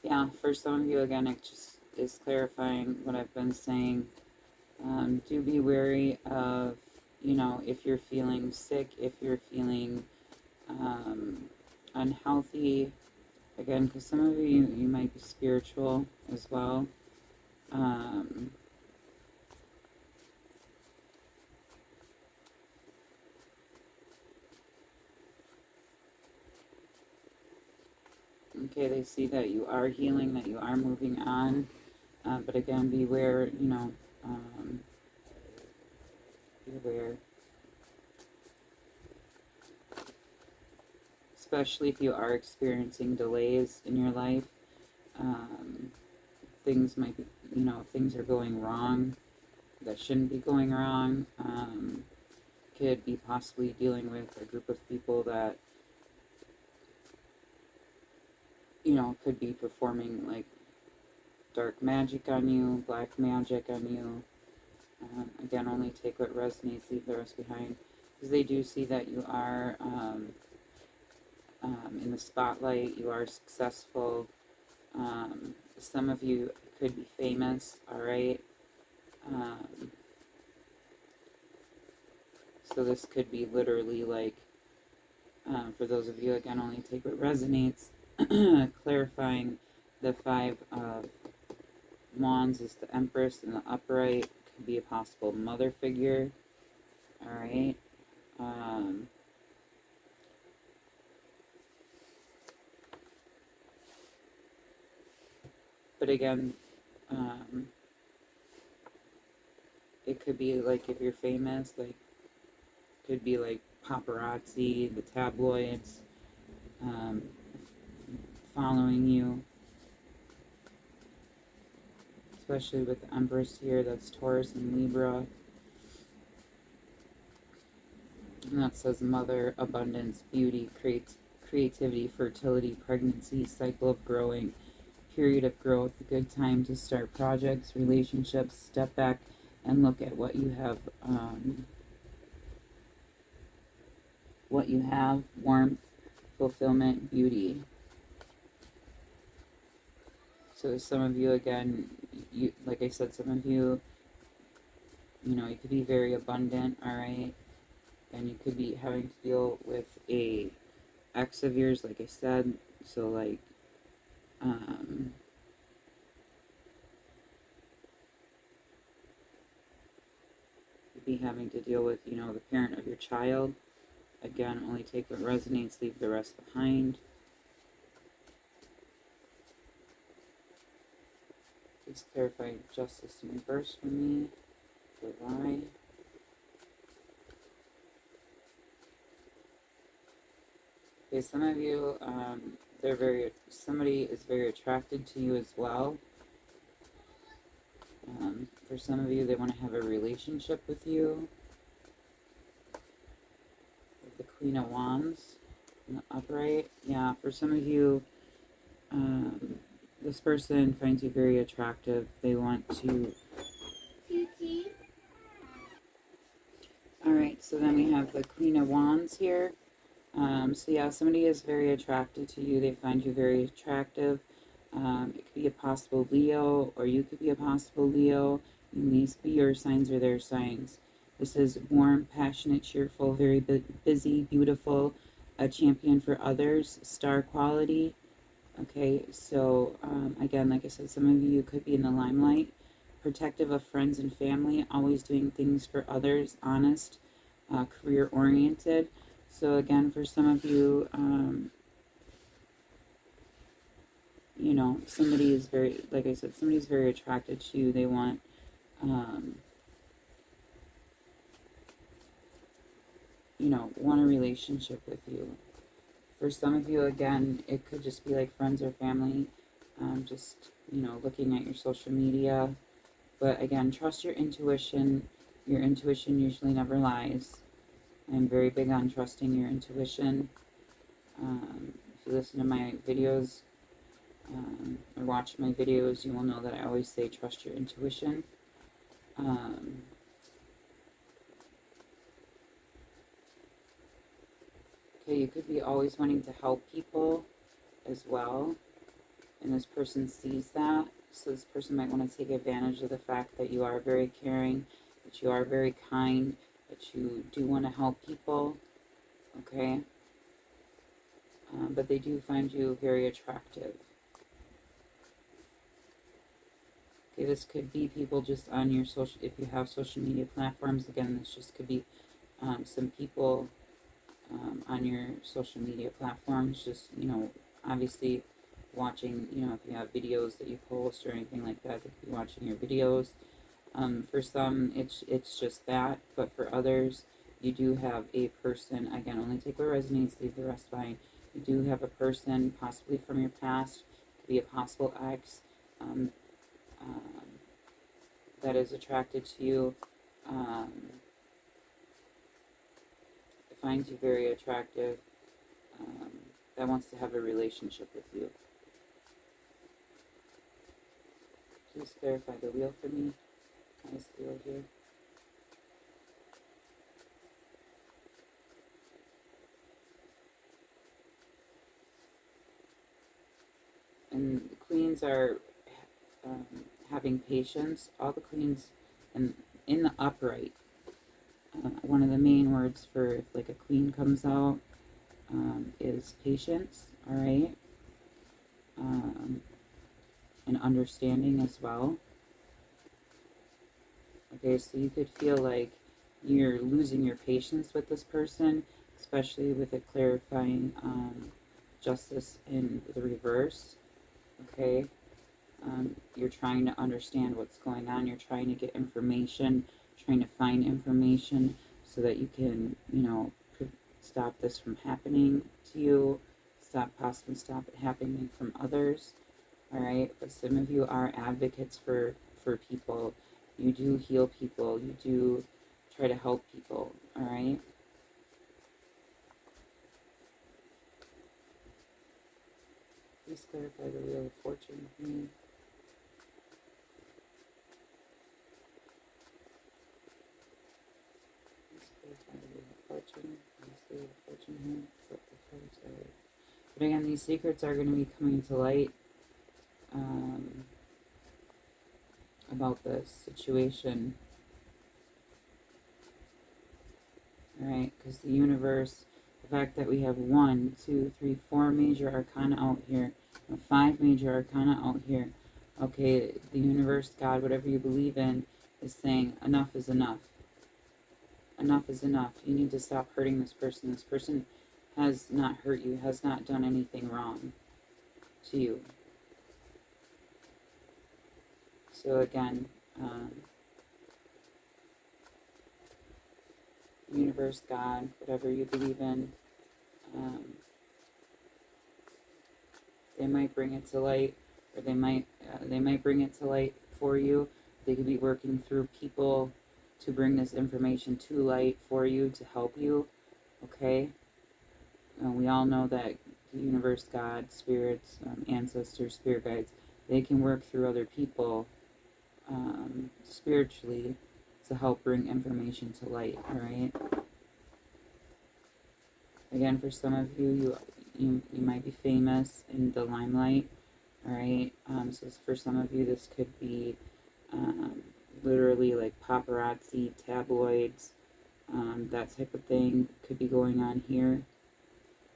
Yeah, for some of you, again, it just is clarifying what I've been saying. Do be wary of, you know, if you're feeling sick, if you're feeling unhealthy. Again, because some of you might be spiritual as well. Okay, they see that you are healing, that you are moving on. But again, beware, you know, beware. especially if you are experiencing delays in your life. Things might be, things are going wrong that shouldn't be going wrong. Could be possibly dealing with a group of people that, could be performing like dark magic on you, black magic on you. Again, only take what resonates, leave the rest behind. Because they do see that you are in the spotlight, you are successful. Some of you could be famous, alright? So this could be literally like, for those of you, again, only take what resonates, clarifying the Five of Wands is the Empress in the upright, could be a possible mother figure, alright? But again, it could be like if you're famous, like, could be like paparazzi, the tabloids, following you. Especially with the Empress here, that's Taurus and Libra. And that says mother, abundance, beauty, creativity, fertility, pregnancy, cycle of growing, period of growth, a good time to start projects, relationships, step back and look at what you have, warmth, fulfillment, beauty. So some of you, again, like I said, some of you, you could be very abundant, alright? And you could be having to deal with a ex of yours, like I said. So like, you'd be having to deal with, the parent of your child. Again, only take what resonates, leave the rest behind. Please clarify justice in reverse for me. Why? Okay, some of you, somebody is very attracted to you as well. For some of you, they want to have a relationship with you. With the Queen of Wands in the upright. Yeah, for some of you, this person finds you very attractive. They want to... Alright, so then we have the Queen of Wands here. So yeah, somebody is very attracted to you. They find you very attractive. It could be a possible Leo, or you could be a possible Leo. And these could be your signs or their signs. This is warm, passionate, cheerful, very busy, beautiful, a champion for others, star quality. Okay, so again, like I said, some of you could be in the limelight, protective of friends and family, always doing things for others, honest, career-oriented. So again, for some of you, somebody is very, like I said, somebody's very attracted to you. They want, want a relationship with you. For some of you, again, it could just be like friends or family, just, looking at your social media. But again, trust your intuition. Your intuition usually never lies. I'm very big on trusting your intuition. If you listen to my videos or watch my videos, you will know that I always say trust your intuition. Okay, you could be always wanting to help people as well, and this person sees that. So this person might want to take advantage of the fact that you are very caring, that you are very kind, that you do want to help people, okay? But they do find you very attractive. Okay, this could be people just on your social, if you have social media platforms. Again, this just could be some people on your social media platforms, just, obviously watching, if you have videos that you post or anything like that, they could be watching your videos. For some, it's just that, but for others, you do have a person, again, only take what resonates, leave the rest behind. You do have a person, possibly from your past, could be a possible ex, um, that is attracted to you, finds you very attractive, that wants to have a relationship with you. Please clarify the wheel for me. Nice wheel here. And the queens are having patience. All the queens in the upright. One of the main words for if like a queen comes out is patience. All right, and understanding as well. Okay, so you could feel like you're losing your patience with this person, especially with it clarifying justice in the reverse. Okay, you're trying to understand what's going on. You're trying to get information, trying to find information so that you can, stop this from happening to you, possibly stop it happening from others. All right, but some of you are advocates for people. You do heal people. You do try to help people. All right. Please clarify the Wheel of Fortune for me. Please clarify the Wheel of Fortune. Please the Wheel of Fortune here. Flip the cards out. But again, these secrets are going to be coming to light about this situation. All right, because the universe, the fact that we have 1, 2, 3, 4 major arcana out here, 5 major arcana out here. Okay, the universe, God, whatever you believe in, is saying enough is enough. Enough is enough. You need to stop hurting this person. This person has not hurt you, has not done anything wrong to you. So again, universe, God, whatever you believe in, they might bring it to light, or they might bring it to light for you. They could be working through people to bring this information to light for you, to help you. Okay, we all know that the universe, God, spirits, ancestors, spirit guides, they can work through other people spiritually to help bring information to light. All right. Again, for some of you, you might be famous in the limelight. All right. So for some of you, this could be literally like paparazzi, tabloids, that type of thing could be going on here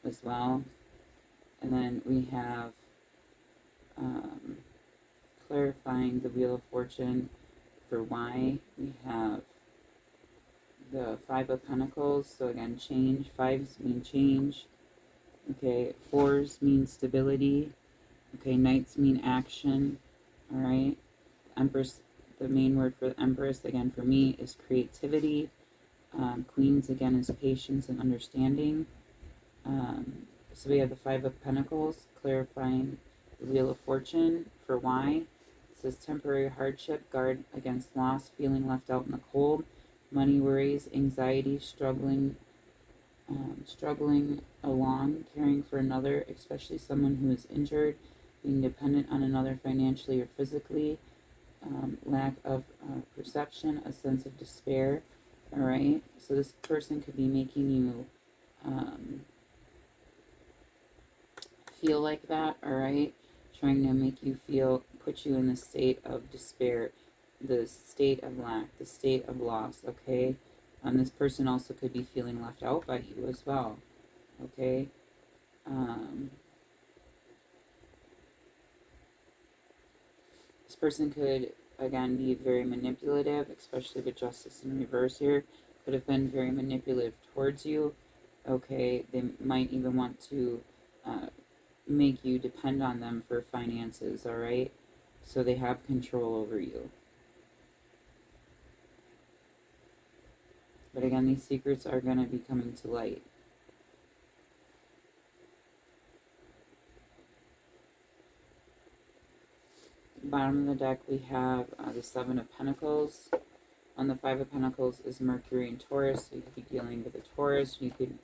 as well. And then we have clarifying the Wheel of Fortune for why. We have the 5 of Pentacles, so again, change. 5s mean change. Okay, 4s mean stability. Okay, Knights mean action. All right, Empress, the main word for the Empress, again, for me, is creativity. Queens, again, is patience and understanding. So we have the 5 of Pentacles, clarifying the Wheel of Fortune for why. It says temporary hardship, guard against loss, feeling left out in the cold, money worries, anxiety, struggling along, caring for another, especially someone who is injured, being dependent on another financially or physically, lack of perception, a sense of despair. All right, so this person could be making you feel like that. All right, trying to make you feel, put you in the state of despair, the state of lack, the state of loss. Okay, this person also could be feeling left out by you as well. Okay, this person could again be very manipulative, especially with justice in reverse here. Could have been very manipulative towards you. Okay, they might even want to make you depend on them for finances. All right, so they have control over you. But again, these secrets are going to be coming to light. bottom of the deck, we have the Seven of Pentacles. On the Five of Pentacles is Mercury and Taurus. So you could be dealing with a Taurus. You could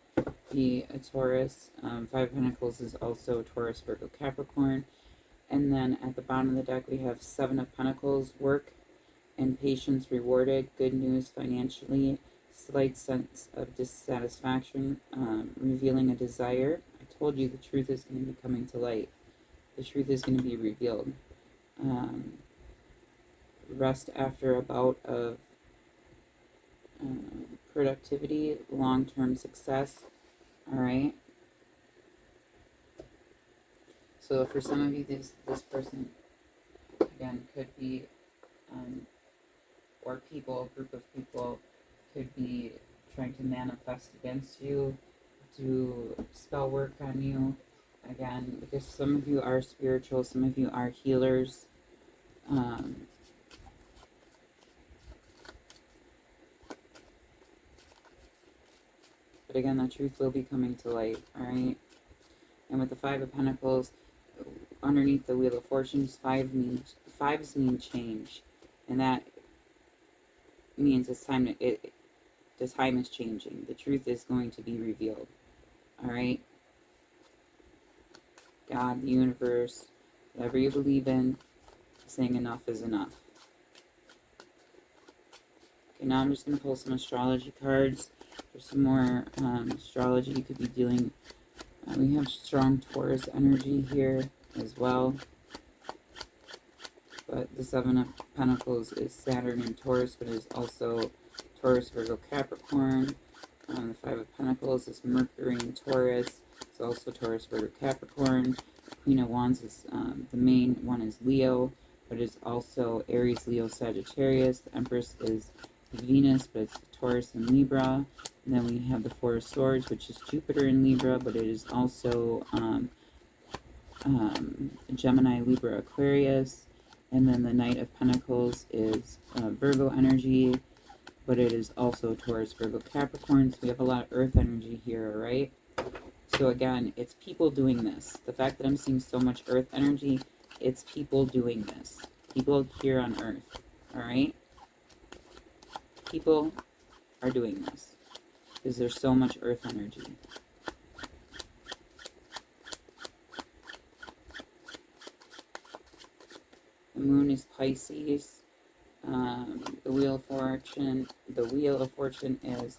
be a Taurus. Five of Pentacles is also Taurus, Virgo, Capricorn. And then at the bottom of the deck, we have Seven of Pentacles, work and patience rewarded, good news financially, slight sense of dissatisfaction, revealing a desire. I told you the truth is going to be coming to light. The truth is going to be revealed. Rest after a bout of productivity, long-term success. All right. So for some of you, this person, again, could be, or people, a group of people, could be trying to manifest against you, do spell work on you. Again, because some of you are spiritual, some of you are healers. But again, the truth will be coming to light, all right? And with the Five of Pentacles, underneath the Wheel of Fortunes, fives mean change. And that means it's time to, the time is changing. The truth is going to be revealed, all right? God, the universe, whatever you believe in, saying enough is enough. Okay, now I'm just going to pull some astrology cards. There's some more astrology you could be dealing. We have strong Taurus energy here as well. But the Seven of Pentacles is Saturn and Taurus, but it is also Taurus, Virgo, Capricorn. The Five of Pentacles is Mercury and Taurus. It's also Taurus, Virgo, Capricorn. Queen of Wands is the main one is Leo, but it's also Aries, Leo, Sagittarius. The Empress is Venus, but it's Taurus and Libra. And then we have the Four of Swords, which is Jupiter in Libra, but it is also Gemini, Libra, Aquarius. And then the Knight of Pentacles is Virgo energy, but it is also Taurus, Virgo, Capricorn. So we have a lot of Earth energy here, right? So again, it's people doing this. The fact that I'm seeing so much Earth energy, it's people doing this. People here on Earth, all right? People are doing this because there's so much Earth energy. The Moon is Pisces. The Wheel of Fortune is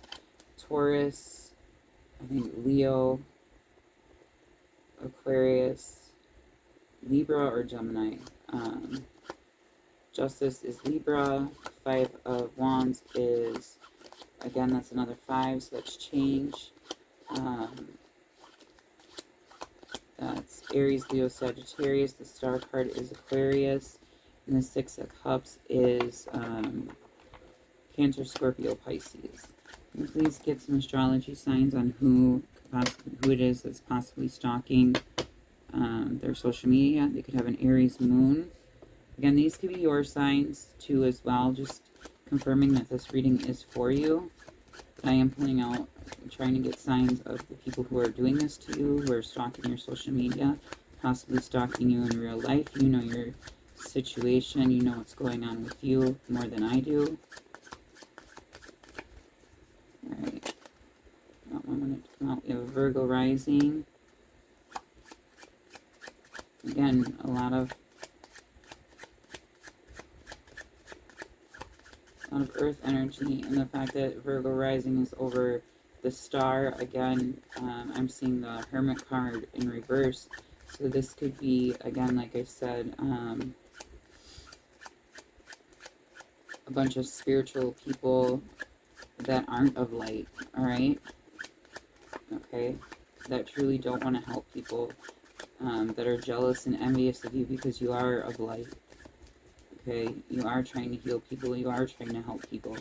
Taurus, I think Leo, Aquarius, Libra, or Gemini. Justice is Libra. Five of Wands is, again, that's another five, so that's change. That's Aries, Leo, Sagittarius. The Star card is Aquarius. And the Six of Cups is Cancer, Scorpio, Pisces. And please get some astrology signs on who it is that's possibly stalking their social media. They could have an Aries moon. Again, these could be your signs too as well, just confirming that this reading is for you. I am pulling out, trying to get signs of the people who are doing this to you, who are stalking your social media, possibly stalking you in real life. You know your situation, you know what's going on with you more than I do. Alright, I want it to come out. We have a Virgo rising. Again, a lot of Earth energy, and the fact that Virgo rising is over the star. Again, I'm seeing the Hermit card in reverse. So this could be, again, like I said, a bunch of spiritual people that aren't of light, all right? Okay? That truly don't want to help people, that are jealous and envious of you because you are of light. Okay? You are trying to heal people. You are trying to help people.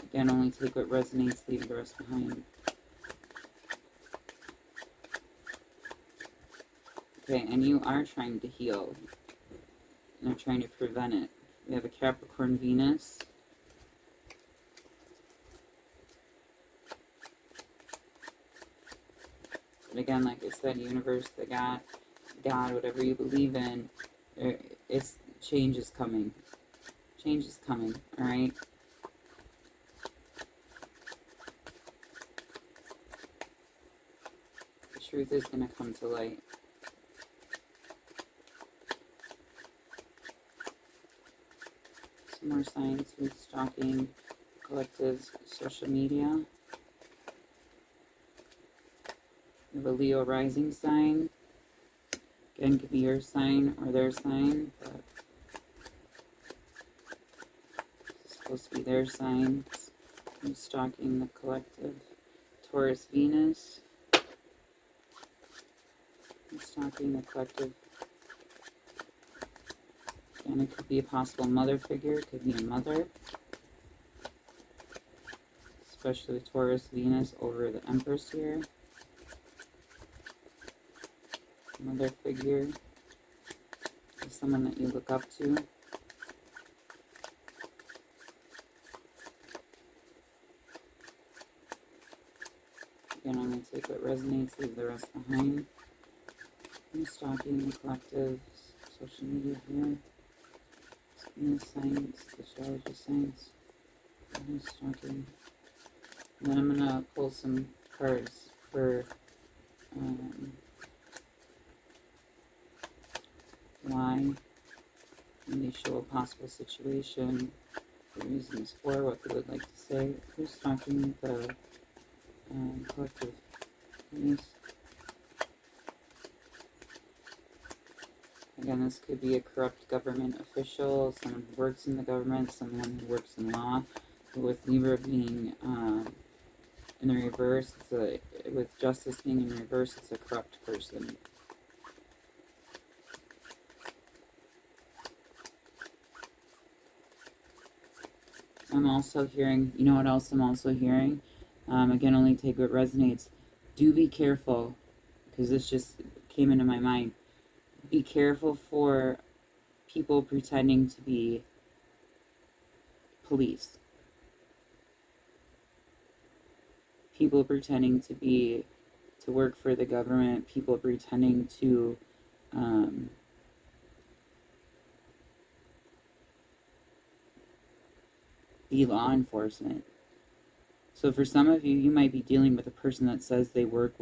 Again, only take what resonates, leave the rest behind. Okay, and you are trying to heal. And are trying to prevent it. We have a Capricorn Venus. But again, like I said, universe, the God, God, whatever you believe in, it's change is coming. Change is coming, all right? The truth is going to come to light. Some more signs with stalking, collectives, social media. We have a Leo rising sign. Again, could be your sign or their sign, but it's supposed to be their sign. I'm stalking the collective. Taurus, Venus. I'm stalking the collective. And it could be a possible mother figure. It could be a mother. Especially with Taurus, Venus over the Empress here. Mother figure is someone that you look up to. Again, I'm going to take what resonates, leave the rest behind. I'm stalking the collective, social media here. Science, astrology science. I'm stalking. And then I'm going to pull some cards for why, and they show a possible situation, the reasons for, what they would like to say. Who's stalking the collective? Yes. Again, this could be a corrupt government official, someone who works in the government, someone who works in law. But with Libra being in the reverse, with justice being in reverse, it's a corrupt person. I'm also hearing, you know what else I'm also hearing? Again, only take what resonates. Do be careful, because this just came into my mind. Be careful for people pretending to be police. People pretending to work for the government. People pretending to be law enforcement. So for some of you, you might be dealing with a person that says they work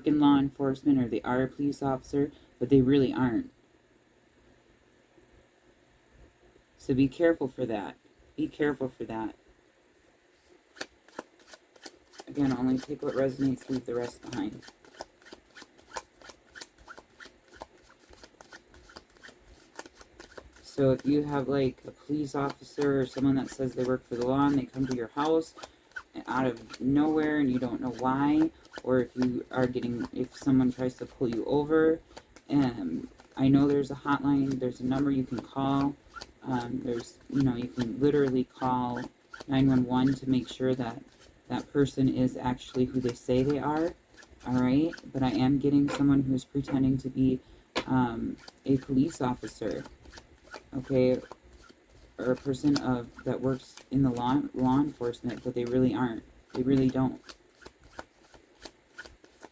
in law enforcement or they are a police officer, but they really aren't. So be careful for that. Be careful for that. Again, only take what resonates, leave the rest behind. So if you have like a police officer or someone that says they work for the law and they come to your house out of nowhere and you don't know why, or if someone tries to pull you over, I know there's a hotline, there's a number you can call. You can literally call 911 to make sure that that person is actually who they say they are. All right, but I am getting someone who's pretending to be a police officer, okay, or a person that works in the law enforcement, but they really aren't. They really don't.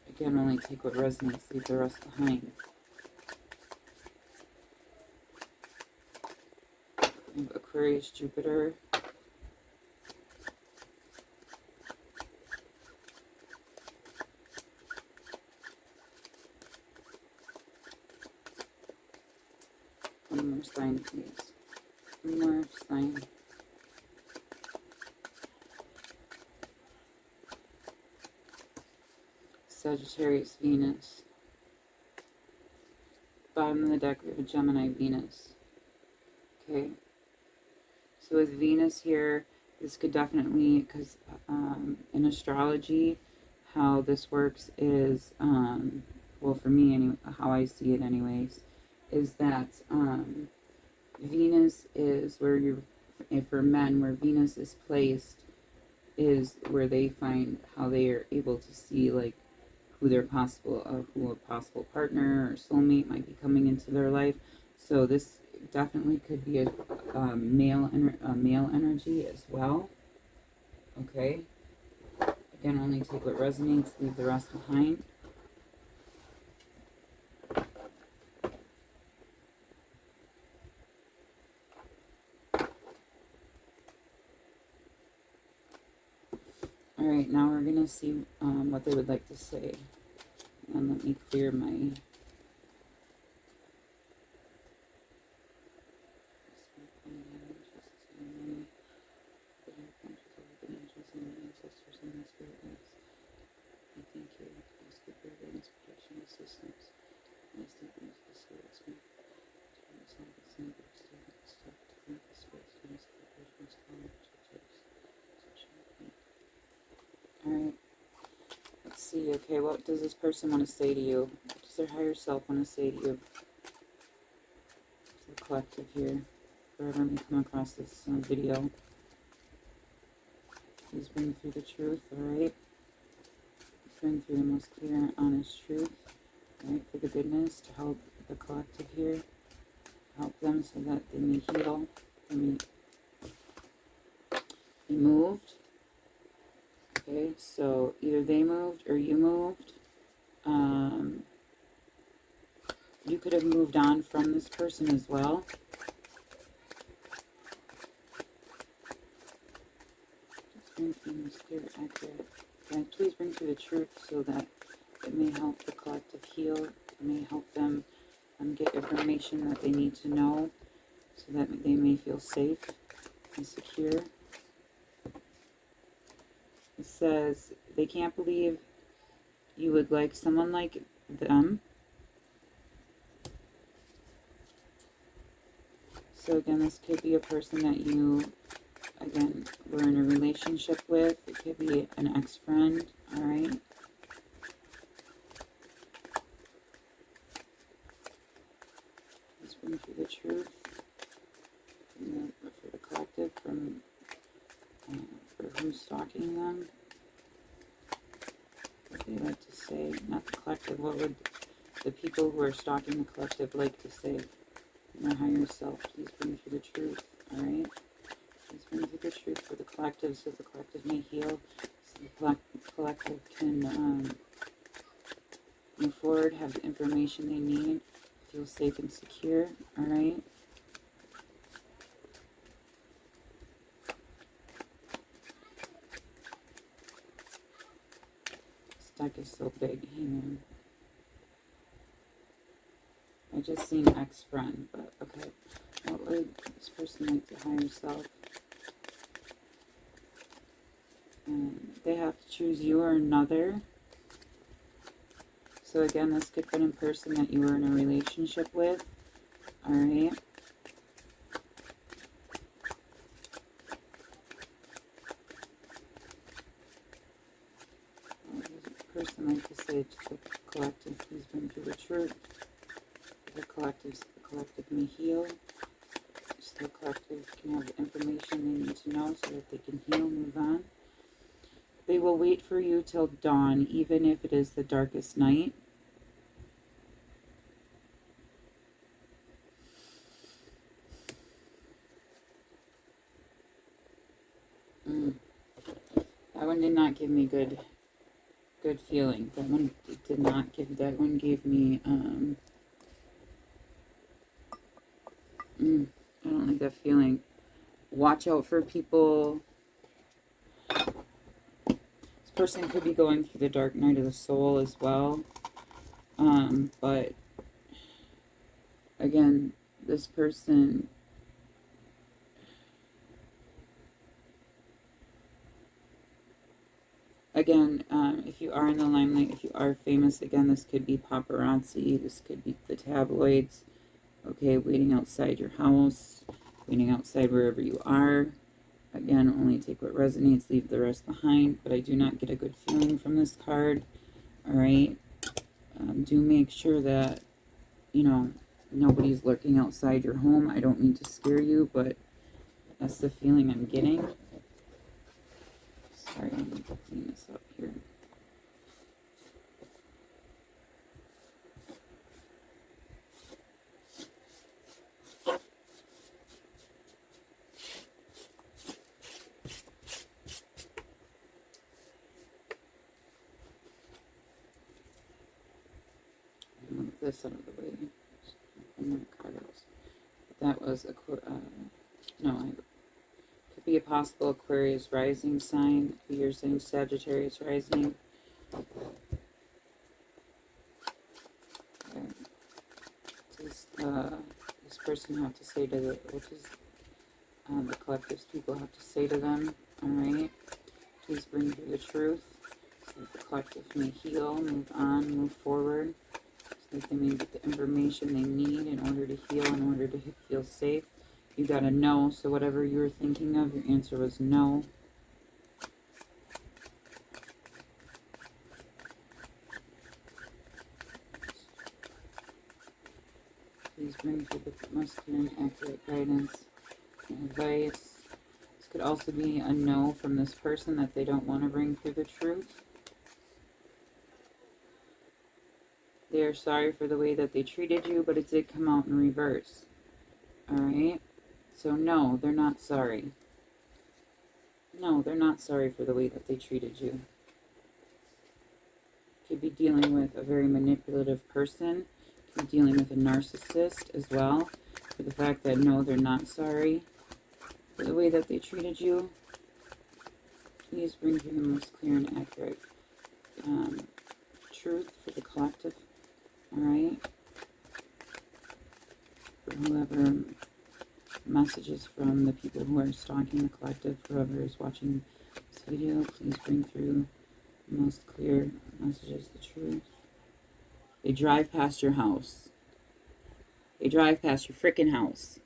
Again, only take what resonates, leave the rest behind. Aquarius, Jupiter. One more sign, please. One more sign. Sagittarius, Venus. Bottom of the deck, we have a Gemini, Venus. Okay. So with Venus here, this could definitely, because in astrology, how this works is, well, for me, how I see it anyways, is that Venus is where for men, where Venus is placed is where they find how they are able to see like who a possible partner or soulmate might be coming into their life. So this definitely could be a male energy as well. Okay. Again, only take what resonates, leave the rest behind. Alright, now we're going to see what they would like to say. And let me clear my... Alright, let's see. Okay, what does this person want to say to you? What does their higher self want to say to you? It's the collective here. Wherever we come across this video. Please bring through the truth, alright? Please bring through the most clear and honest truth, alright, for the goodness, to help the collective here. Help them so that they may heal, they may be moved. Okay, so either they moved or you moved. You could have moved on from this person as well. Just bring through the spirit accurate. Okay, please bring through the truth so that it may help the collective heal. It may help them get information that they need to know so that they may feel safe and secure. It says they can't believe you would like someone like them. So again, this could be a person that you, again, were in a relationship with. It could be an ex-friend, alright? Let's bring through the truth for the collective, for who's stalking them. What they like to say, not the collective. What would the people who are stalking the collective like to say? Their higher self, please bring through the truth, alright? Please bring through the truth for the collective so the collective may heal, so the collective can move forward, have the information they need, feel safe and secure, alright? This deck is so big, hang on. I just seen ex-friend, but okay. What would this person like to higher self? They have to choose you or another. So again, this could be a person that you were in a relationship with. Alright. What does this person like to say to the collective? Please bring through the truth. The collective may heal, so the collective can have the information they need to know so that they can heal, move on. They will wait for you till dawn, even if it is the darkest night. That one did not give me good feeling. That one did not give, that one gave me, I don't like that feeling. Watch out for people. This person could be going through the dark night of the soul as well. But again, this person, again, if you are in the limelight, if you are famous, again, this could be paparazzi, this could be the tabloids. Okay, waiting outside your house, waiting outside wherever you are. Again, only take what resonates, leave the rest behind. But I do not get a good feeling from this card. Alright. Do make sure that, you know, nobody's lurking outside your home. I don't mean to scare you, but that's the feeling I'm getting. Sorry, I need to clean this up here. Move this out of the way. That was a no, I Could be a possible Aquarius rising sign. Could be you're saying Sagittarius rising. Okay. Does this person have to say to the, what does the collective's people have to say to them? Alright. Please bring through the truth. So that the collective may heal, move on, move forward. So that they may get the information they need in order to heal, in order to feel safe. You got a no, so whatever you were thinking of, your answer was no. Please bring through the most clear and accurate guidance and advice. This could also be a no from this person that they don't want to bring through the truth. They are sorry for the way that they treated you, but it did come out in reverse. Alright? So no, they're not sorry. No, they're not sorry for the way that they treated you. Could be dealing with a very manipulative person. Could be dealing with a narcissist as well. For the fact that no, they're not sorry for the way that they treated you. Please bring through the most clear and accurate truth for the collective. Alright? For whoever messages from the people who are stalking the collective, whoever is watching this video, please bring through the most clear messages, the truth. They drive past your house. They drive past your freaking house.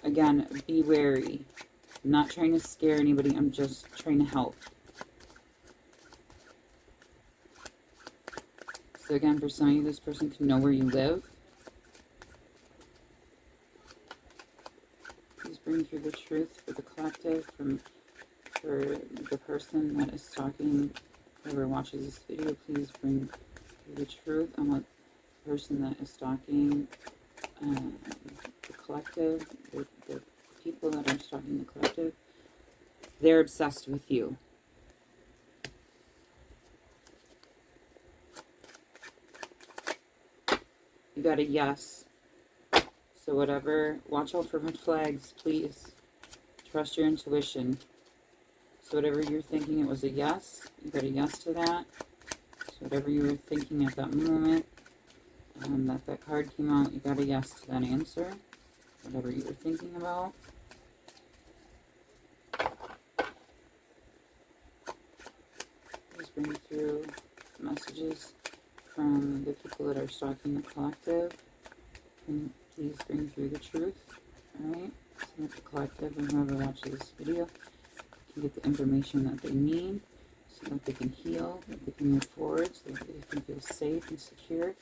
Again, be wary. I'm not trying to scare anybody, I'm just trying to help. So again, for some of you, this person can know where you live. Please bring through the truth for the collective, for the person that is stalking, whoever watches this video. Please bring through the truth on what the person that is stalking the collective, the people that are stalking the collective, they're obsessed with you. You got a yes. So whatever, watch out for red flags, please. Trust your intuition. So whatever you're thinking, it was a yes. You got a yes to that. So whatever you were thinking at that moment, that card came out, you got a yes to that answer. Whatever you were thinking about. Please bring through messages from the people that are stalking the collective. And please bring through the truth. Alright? So that the collective and whoever watches this video can get the information that they need so that they can heal, that they can move forward, so that they can feel safe and secure.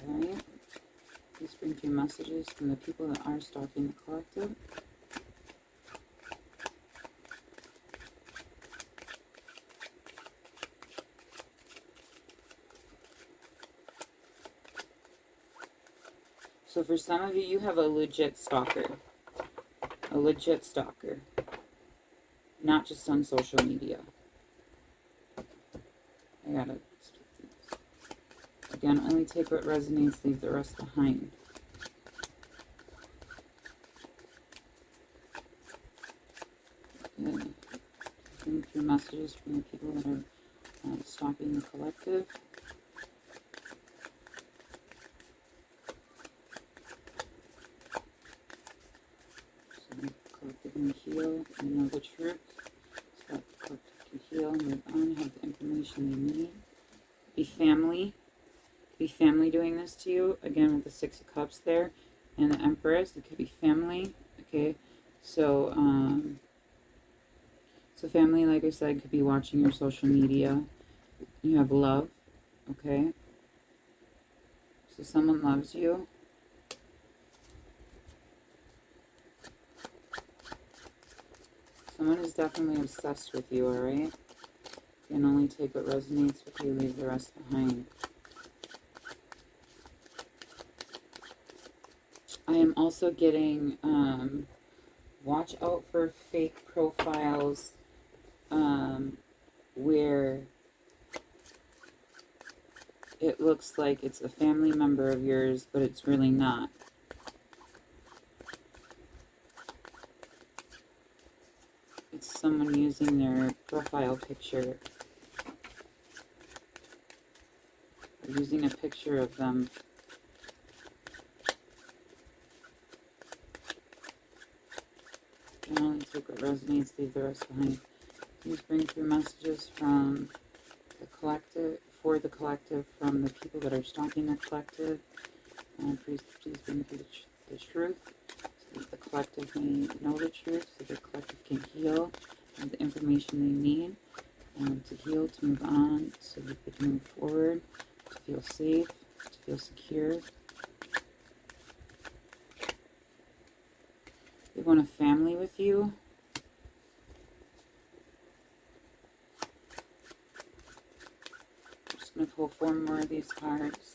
Alright? Please bring through messages from the people that are stalking the collective. So for some of you, you have a legit stalker. A legit stalker. Not just on social media. I gotta... Again, only take what resonates, leave the rest behind. Okay. Bring through messages from the people that are stalking the collective. And heal and know the truth, so that the collective can heal, move on, have the information they need. Be family. Be family doing this to you. Again, with the Six of Cups there and the Empress, it could be family. Okay, so so family, like I said, could be watching your social media. You have love. Okay, so someone loves you. Someone is definitely obsessed with you, alright? You can only take what resonates with you, leave the rest behind. I am also getting, watch out for fake profiles, where it looks like it's a family member of yours, but it's really not. It's someone using their profile picture, or using a picture of them. Generally take what resonates, leave the rest behind. Please bring through messages from the collective, for the collective, from the people that are stalking the collective. Please bring through the truth, so that the collective may know the truth, so the collective can heal with the information they need to heal, to move on, so that they can move forward, to feel safe, to feel secure. They want a family with you. I'm just going to pull 4 more of these cards.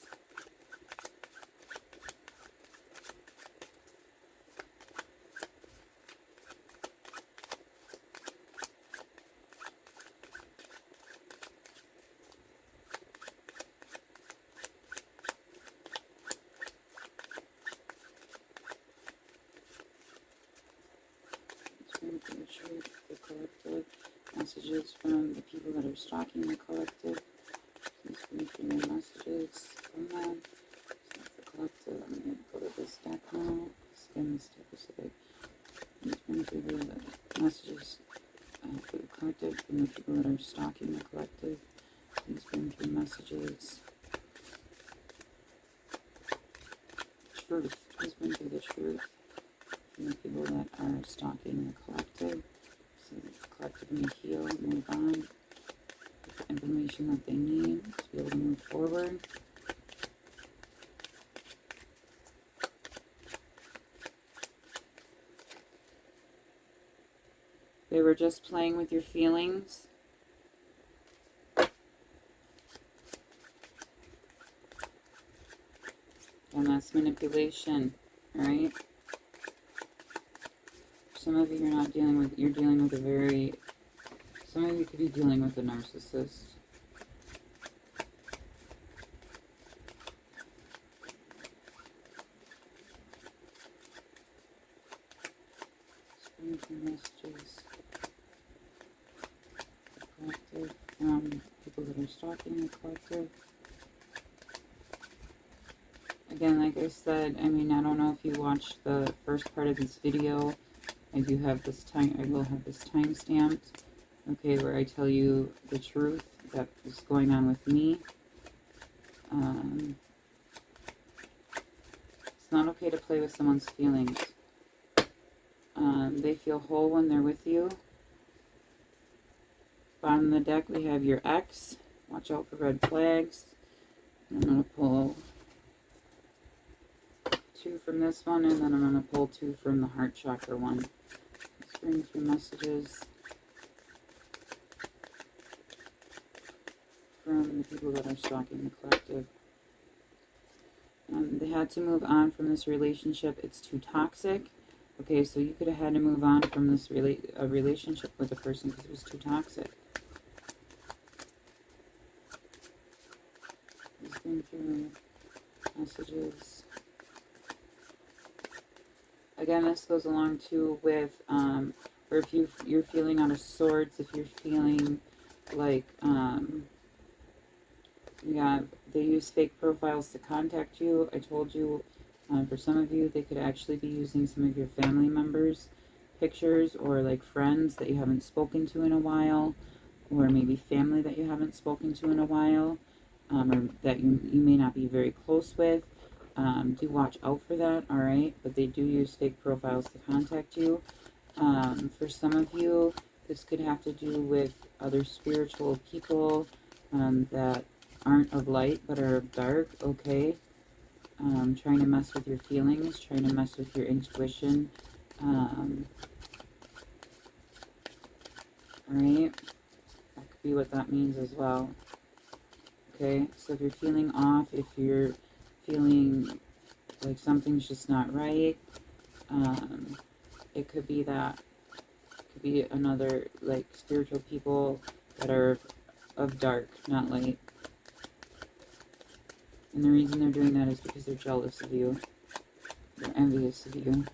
The truth, the collective, messages from the people that are stalking the collective. Please bring through the messages from them. So that's the collective. I'm going to go to this deck now. Scan this deck so that please bring through the messages for the collective from the people that are stalking the collective. Please bring through messages. Truth. Please bring through the truth from the people that are stalking the collective, so that the collective may heal and move on with the information that they need to be able to move forward. They were just playing with your feelings. And that's manipulation, alright? Some of you you're not dealing with, you're dealing with a very, some of you could be dealing with a narcissist. Spiritual messages. The collective from people that are stalking the collective. Again, like I said, I mean, I don't know if you watched the first part of this video. I do have this time, I will have this time stamped, okay, where I tell you the truth that is going on with me. It's not okay to play with someone's feelings. They feel whole when they're with you. Bottom of the deck, we have your ex. Watch out for red flags. I'm going to pull 2 from this one, and then I'm going to pull 2 from the heart chakra one. Let's bring through messages from the people that are stalking the collective. They had to move on from this relationship. It's too toxic. Okay, so you could have had to move on from this relationship with a person because it was too toxic. Let's bring through messages. Again, this goes along too with, or if you're feeling out of sorts, if you're feeling like, they use fake profiles to contact you. I told you, for some of you, they could actually be using some of your family members' pictures, or like friends that you haven't spoken to in a while, or maybe family that you haven't spoken to in a while, or that you may not be very close with. Do watch out for that, alright? But they do use fake profiles to contact you. For some of you, this could have to do with other spiritual people that aren't of light but are of dark, okay? Trying to mess with your feelings, trying to mess with your intuition. Alright? That could be what that means as well. Okay, so if you're feeling off, if you're feeling like something's just not right, it could be that. It could be another, like, spiritual people that are of dark, not light. And the reason they're doing that is because they're jealous of you. They're envious of you.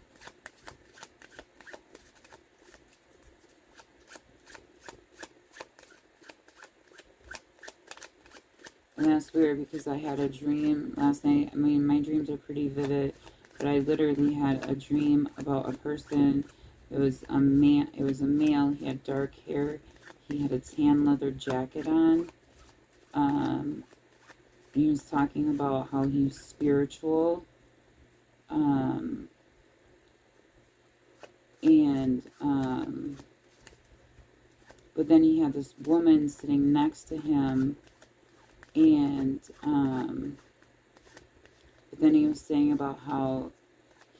And that's weird because I had a dream last night. I mean, my dreams are pretty vivid, but I literally had a dream about a person. It was a man. It was a male. He had dark hair. He had a tan leather jacket on. He was talking about how he's spiritual. But then he had this woman sitting next to him, and but then he was saying about how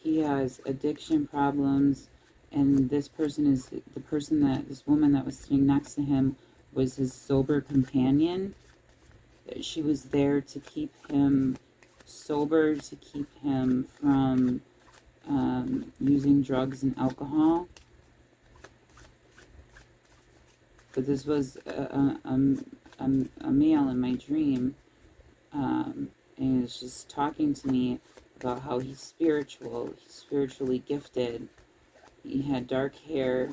he has addiction problems, and this person is the person that this woman that was sitting next to him was his sober companion. She was there to keep him sober, to keep him from using drugs and alcohol. But this was a male in my dream, and he was just talking to me about how he's spiritual, he's spiritually gifted. He had dark hair,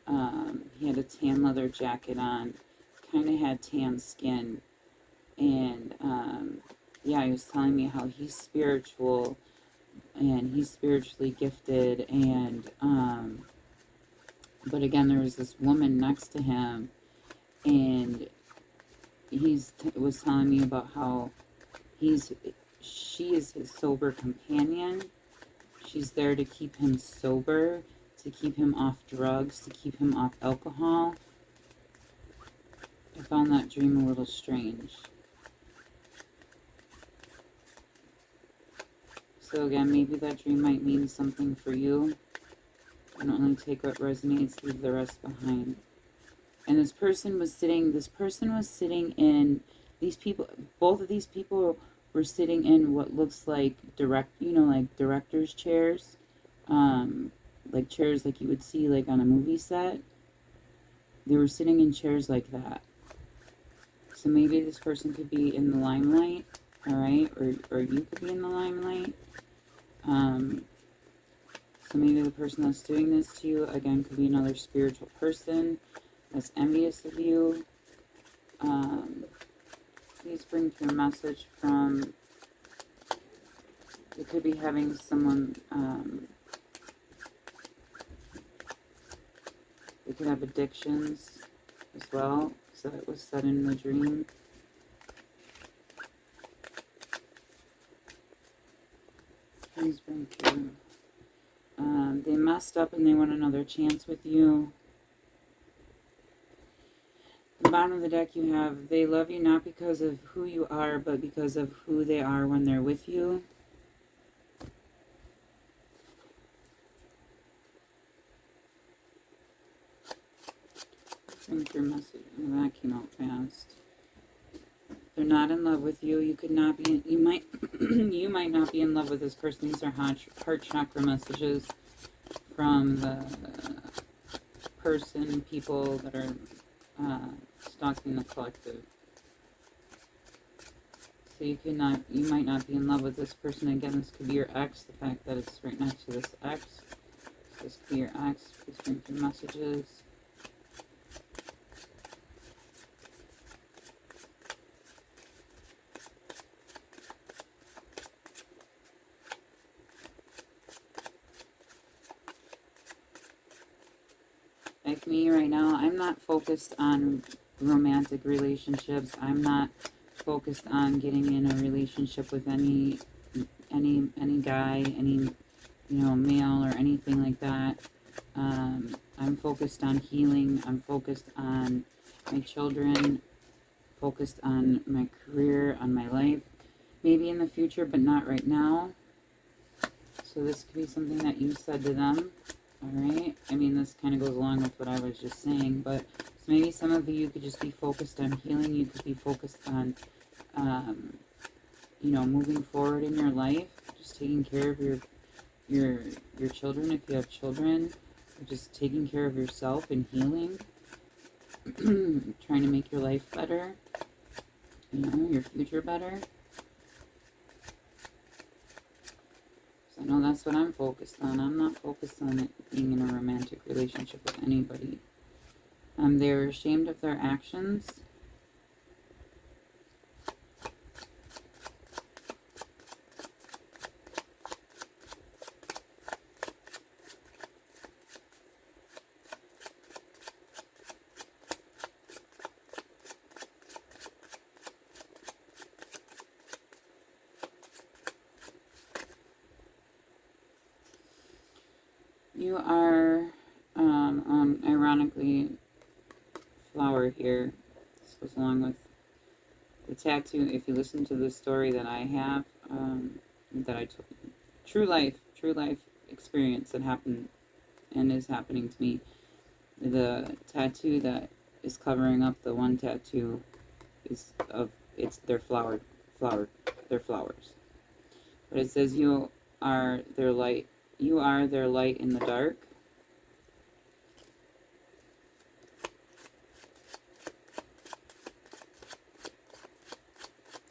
he had a tan leather jacket on, kind of had tan skin, and yeah, he was telling me how he's spiritual, and he's spiritually gifted, and but again, there was this woman next to him, and was telling me about how she is his sober companion. She's there to keep him sober, to keep him off drugs, to keep him off alcohol. I found that dream a little strange. So again, maybe that dream might mean something for you. And only take what resonates, leave the rest behind. And this person was sitting in, these people, both of these people were sitting in what looks like like director's chairs, like chairs like you would see like on a movie set. They were sitting in chairs like that. So maybe this person could be in the limelight, all right, or you could be in the limelight. So maybe the person that's doing this to you, again, could be another spiritual person that's envious of you. Please bring through a message from, you could be having someone, they could have addictions as well, so it was said in the dream. Please bring through. They messed up and they want another chance with you. The bottom of the deck you have, they love you not because of who you are, but because of who they are when they're with you. Think your message. Oh, that came out fast. They're not in love with you. You could not be. You might. You might not be in love with this person. These are heart chakra messages from the people that are stalking the collective. So you might not be in love with this person. Again, this could be your ex. The fact that it's right next to this ex. So this could be your ex. Please bring through messages. Like me right now, I'm not focused on romantic relationships. I'm not focused on getting in a relationship with any guy, any male or anything like that. I'm focused on healing. I'm focused on my children, focused on my career, on my life. Maybe in the future, but not right now. So this could be something that you said to them. Alright, I mean, this kind of goes along with what I was just saying, but so maybe some of you could just be focused on healing. You could be focused on, moving forward in your life, just taking care of your children if you have children, or just taking care of yourself and healing, trying to make your life better, your future better. No, that's what I'm focused on. I'm not focused on it being in a romantic relationship with anybody. They're ashamed of their actions. You are, ironically, flower here. This goes along with the tattoo. If you listen to the story that I have, that I took, true life experience that happened and is happening to me. The tattoo that is covering up the one tattoo is they're flowers. But it says you are their light. You are their light in the dark.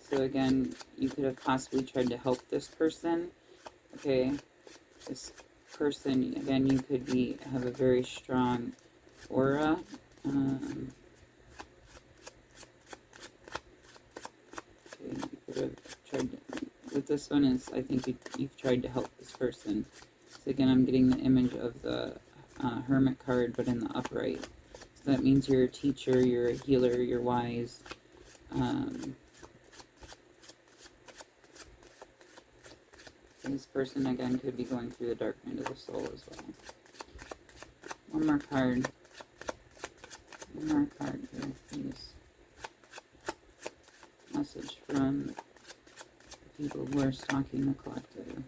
So again, you could have possibly tried to help this person. Okay, this person, again, you could have a very strong aura. Okay, you could have tried to, with this one is, I think you've tried to help this person. So again, I'm getting the image of the Hermit card, but in the upright. So that means you're a teacher, you're a healer, you're wise. This person, again, could be going through the dark night of the soul as well. One more card. One more card here, please. Message from the people who are stalking the collective.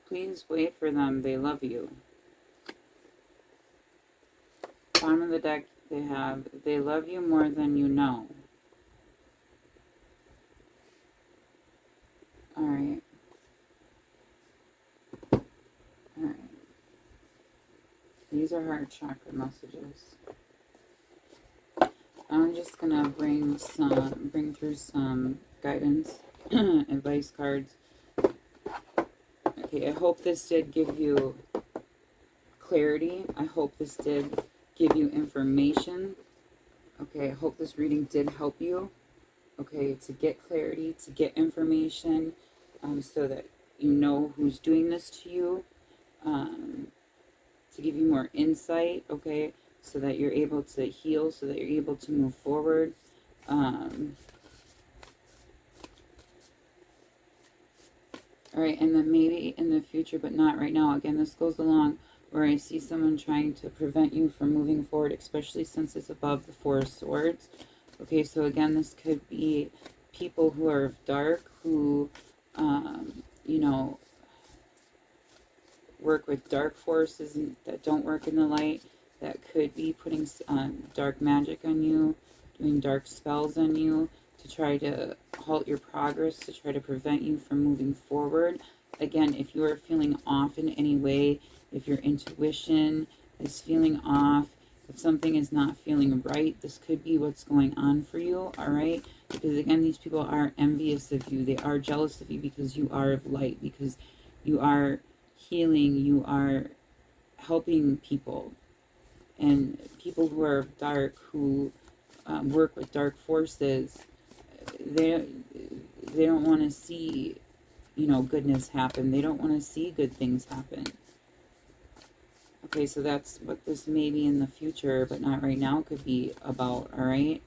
Please wait for them. They love you. Bottom of the deck, they love you more than you know. Alright. Alright. These are heart chakra messages. I'm just gonna bring through some guidance, advice cards. Okay, I hope this did give you clarity. I hope this did give you information. Okay, I hope this reading did help you. Okay, to get clarity, to get information, so that you know who's doing this to you, to give you more insight, okay, so that you're able to heal, so that you're able to move forward. All right, and then maybe in the future, but not right now. Again, this goes along where I see someone trying to prevent you from moving forward, especially since it's above the Four of Swords. Okay, so again, this could be people who are dark, who, you know, work with dark forces that don't work in the light, that could be putting dark magic on you, doing dark spells on you, to try to halt your progress, to try to prevent you from moving forward. Again, if you are feeling off in any way, if your intuition is feeling off, if something is not feeling right, this could be what's going on for you, all right? Because again, these people are envious of you. They are jealous of you because you are of light, because you are healing, you are helping people. And people who are dark, who work with dark forces, they don't want to see, you know, goodness happen. They don't want to see good things happen. Okay, so that's what this may be in the future, but not right now, could be about, all right?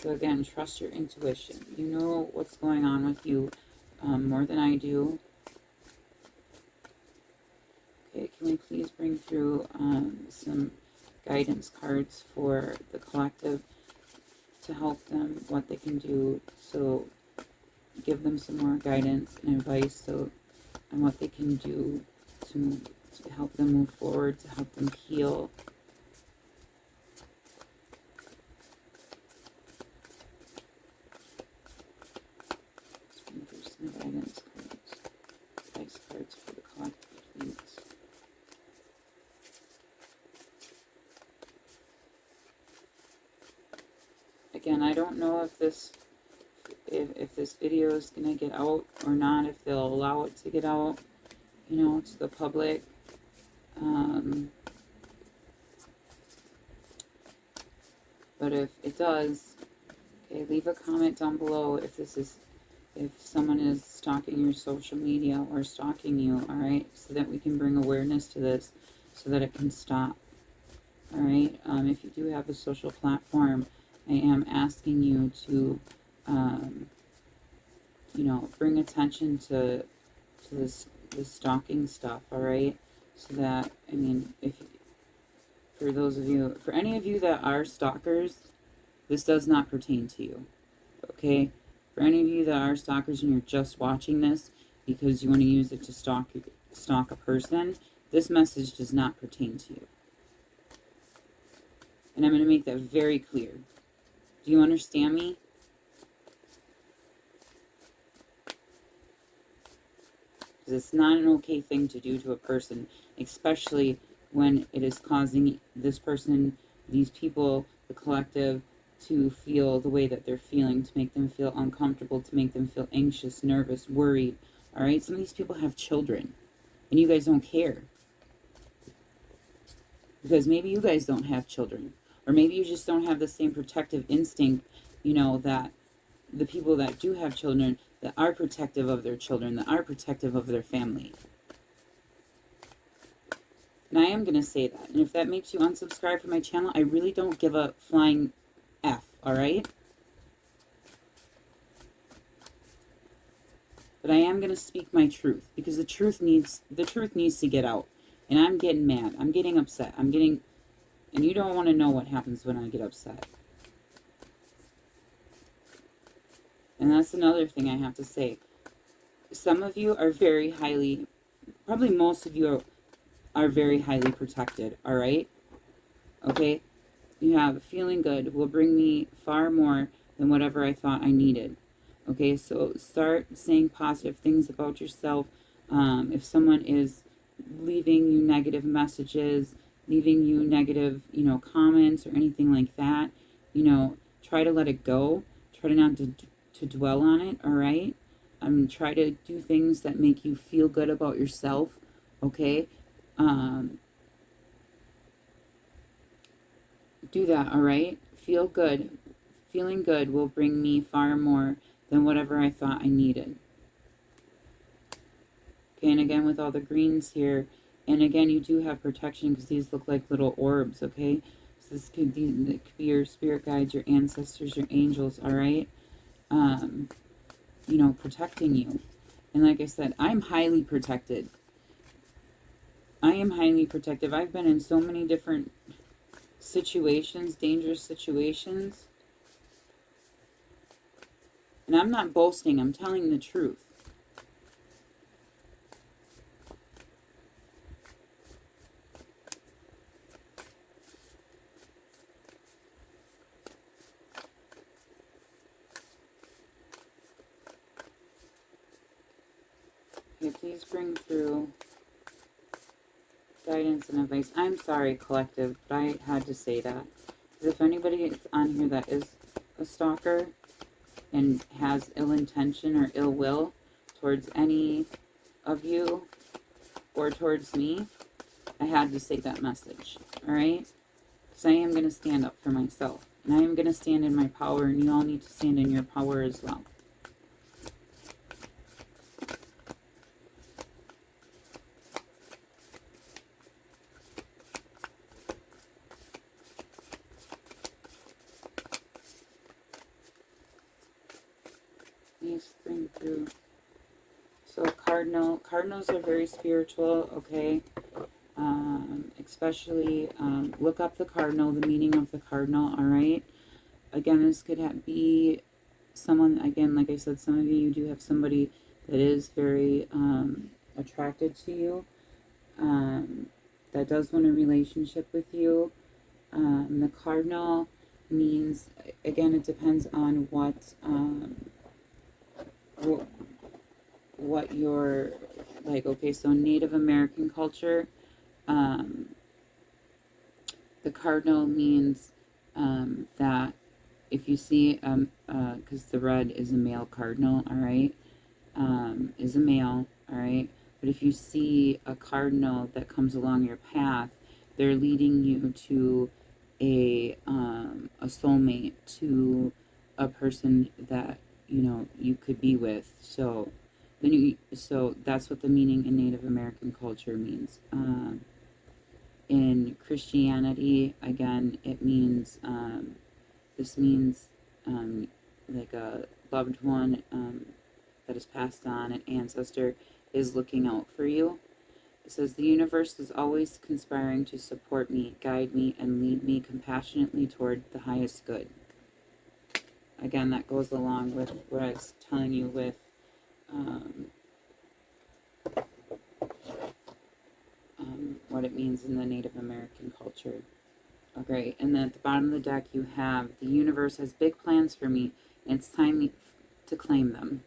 So again, trust your intuition. You know what's going on with you more than I do. Okay, can we please bring through some guidance cards for the collective to help them, what they can do, so give them some more guidance and advice on what they can do to help them move forward, to help them heal. Some guidance cards, advice cards for the collective, please. Again, I don't know if this video is going to get out or not, if they'll allow it to get out, you know, to the public. But if it does, okay, leave a comment down below if someone is stalking your social media or stalking you, all right, so that we can bring awareness to this, so that it can stop. All right, if you do have a social platform, I am asking you to, you know, bring attention to this stalking stuff, all right? So that, I mean, for those of you, for any of you that are stalkers, this does not pertain to you, okay? For any of you that are stalkers and you're just watching this because you want to use it to stalk a person, this message does not pertain to you. And I'm going to make that very clear. Do you understand me? Because it's not an okay thing to do to a person, especially when it is causing this person, these people, the collective, to feel the way that they're feeling, to make them feel uncomfortable, to make them feel anxious, nervous, worried. All right? Some of these people have children, and you guys don't care. Because maybe you guys don't have children. Or maybe you just don't have the same protective instinct, you know, that the people that do have children, that are protective of their children, that are protective of their family. And I am going to say that. And if that makes you unsubscribe from my channel, I really don't give a flying F, all right? But I am going to speak my truth, because the truth needs to get out. And I'm getting mad. I'm getting upset. And you don't want to know what happens when I get upset. And that's another thing I have to say. Some of you are very highly, probably most of you are very highly protected, all right? Okay? You have feeling good will bring me far more than whatever I thought I needed. Okay, so start saying positive things about yourself. If someone is leaving you negative messages, leaving you negative, you know, comments or anything like that, you know, try to let it go. Try to not to dwell on it, all right? Try to do things that make you feel good about yourself, okay? Do that, all right? Feel good. Feeling good will bring me far more than whatever I thought I needed. Okay, and again, with all the greens here, and again, you do have protection because these look like little orbs, okay? So this could be your spirit guides, your ancestors, your angels, all right? You know, protecting you. And like I said, I'm highly protected. I am highly protective. I've been in so many different situations, dangerous situations. And I'm not boasting, I'm telling the truth. Okay, please bring through guidance and advice. I'm sorry, collective, but I had to say that. Because if anybody is on here that is a stalker and has ill intention or ill will towards any of you or towards me, I had to say that message, all right? Because I am going to stand up for myself. And I am going to stand in my power, and you all need to stand in your power as well. Please bring through. So cardinals are very spiritual, okay? Especially, look up the cardinal, the meaning of the cardinal, all right? Again, this could be someone, again, like I said, some of you do have somebody that is very attracted to you, that does want a relationship with you. The cardinal means, again, it depends on what you're like. Okay, so Native American culture, the cardinal means that if you see, because the red is a male cardinal, all right, is a male, all right, but if you see a cardinal that comes along your path, they're leading you to a soulmate, to a person that you could be with. So so that's what the meaning in Native American culture means. In Christianity, again, it means this means like a loved one that is passed on, an ancestor is looking out for you. It says, the universe is always conspiring to support me, guide me, and lead me compassionately toward the highest good. Again, that goes along with what I was telling you with what it means in the Native American culture. Okay, and then at the bottom of the deck you have, the universe has big plans for me, and it's time to claim them.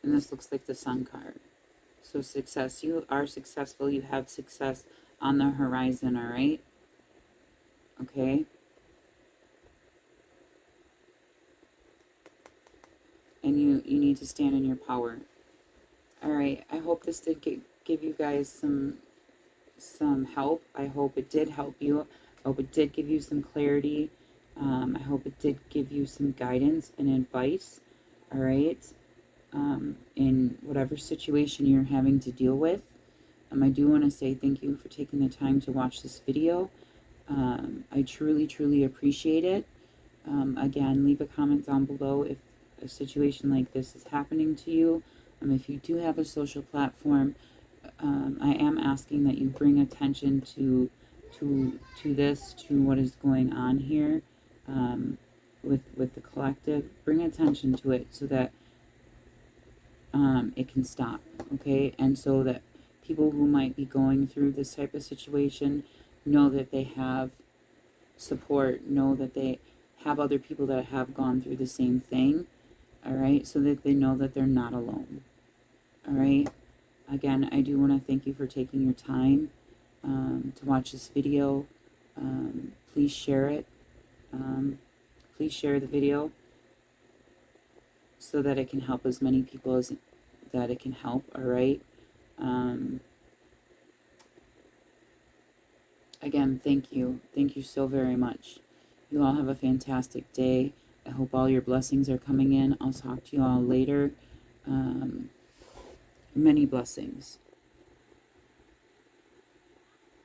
And this looks like the Sun card. So success, you are successful, you have success on the horizon, all right? Okay? And you need to stand in your power. All right, I hope this did give you guys some help. I hope it did help you. I hope it did give you some clarity. I hope it did give you some guidance and advice, all right, in whatever situation you're having to deal with. I do want to say thank you for taking the time to watch this video. I truly, truly appreciate it. Again, leave a comment down below if a situation like this is happening to you. If you do have a social platform, I am asking that you bring attention to this, to what is going on here with the collective. Bring attention to it so that it can stop, okay? And so that people who might be going through this type of situation know that they have support, know that they have other people that have gone through the same thing, all right? So that they know that they're not alone, all right? Again, I do want to thank you for taking your time to watch this video. Please share it. Please share the video so that it can help as many people as that it can help, all right? Again, thank you. Thank you so very much. You all have a fantastic day. I hope all your blessings are coming in. I'll talk to you all later. Many blessings.